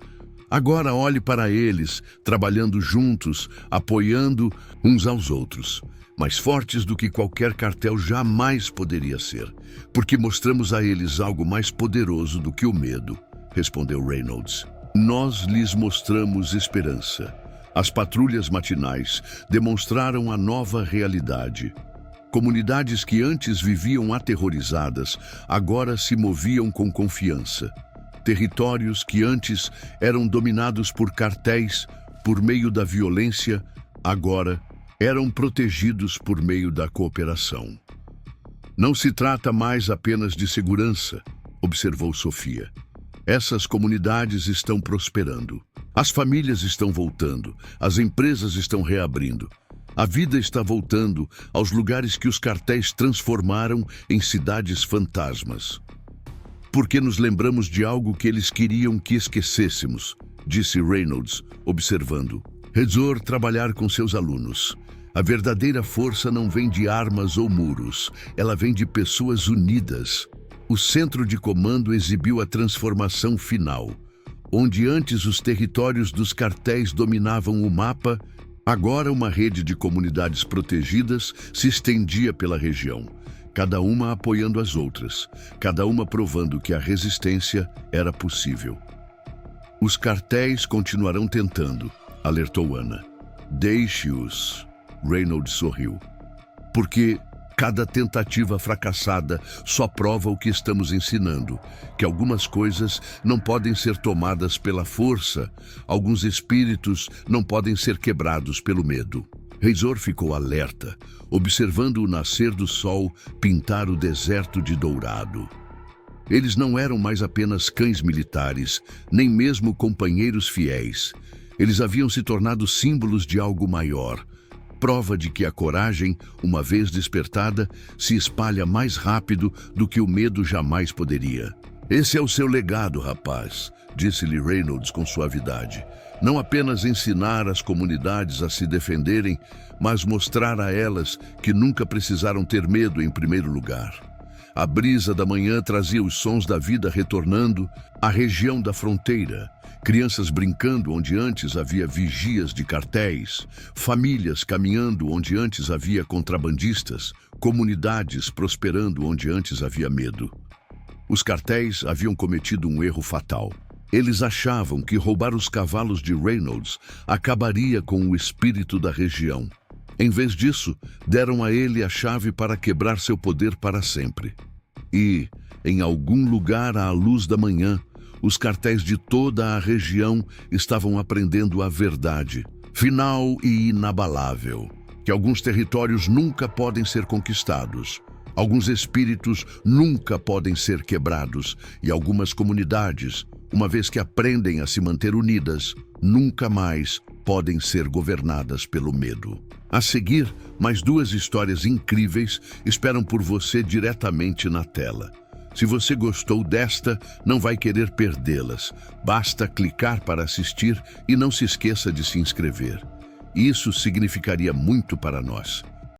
Agora olhe para eles, trabalhando juntos, apoiando uns aos outros. Mais fortes do que qualquer cartel jamais poderia ser, porque mostramos a eles algo mais poderoso do que o medo, respondeu Reynolds. Nós lhes mostramos esperança. As patrulhas matinais demonstraram a nova realidade. Comunidades que antes viviam aterrorizadas, agora se moviam com confiança. Territórios que antes eram dominados por cartéis por meio da violência, agora eram protegidos por meio da cooperação. Não se trata mais apenas de segurança, observou Sofia. Essas comunidades estão prosperando. As famílias estão voltando, as empresas estão reabrindo. A vida está voltando aos lugares que os cartéis transformaram em cidades fantasmas. Porque nos lembramos de algo que eles queriam que esquecêssemos, disse Reynolds, observando. Razor trabalhar com seus alunos. A verdadeira força não vem de armas ou muros, ela vem de pessoas unidas. O centro de comando exibiu a transformação final. Onde antes os territórios dos cartéis dominavam o mapa, agora uma rede de comunidades protegidas se estendia pela região, cada uma apoiando as outras, cada uma provando que a resistência era possível. Os cartéis continuarão tentando, alertou Anna. Deixe-os. Reynolds sorriu. Porque cada tentativa fracassada só prova o que estamos ensinando, que algumas coisas não podem ser tomadas pela força, alguns espíritos não podem ser quebrados pelo medo. Razor ficou alerta, observando o nascer do sol pintar o deserto de dourado. Eles não eram mais apenas cães militares, nem mesmo companheiros fiéis. Eles haviam se tornado símbolos de algo maior, prova de que a coragem, uma vez despertada, se espalha mais rápido do que o medo jamais poderia. Esse é o seu legado, rapaz, disse-lhe Reynolds com suavidade. Não apenas ensinar as comunidades a se defenderem, mas mostrar a elas que nunca precisaram ter medo em primeiro lugar. A brisa da manhã trazia os sons da vida retornando à região da fronteira. Crianças brincando onde antes havia vigias de cartéis, famílias caminhando onde antes havia contrabandistas, comunidades prosperando onde antes havia medo. Os cartéis haviam cometido um erro fatal. Eles achavam que roubar os cavalos de Reynolds acabaria com o espírito da região. Em vez disso, deram a ele a chave para quebrar seu poder para sempre. E, em algum lugar à luz da manhã, os cartéis de toda a região estavam aprendendo a verdade, final e inabalável, que alguns territórios nunca podem ser conquistados, alguns espíritos nunca podem ser quebrados e algumas comunidades uma vez que aprendem a se manter unidas, nunca mais podem ser governadas pelo medo. A seguir, mais 2 histórias incríveis esperam por você diretamente na tela. Se você gostou desta, não vai querer perdê-las. Basta clicar para assistir e não se esqueça de se inscrever. Isso significaria muito para nós.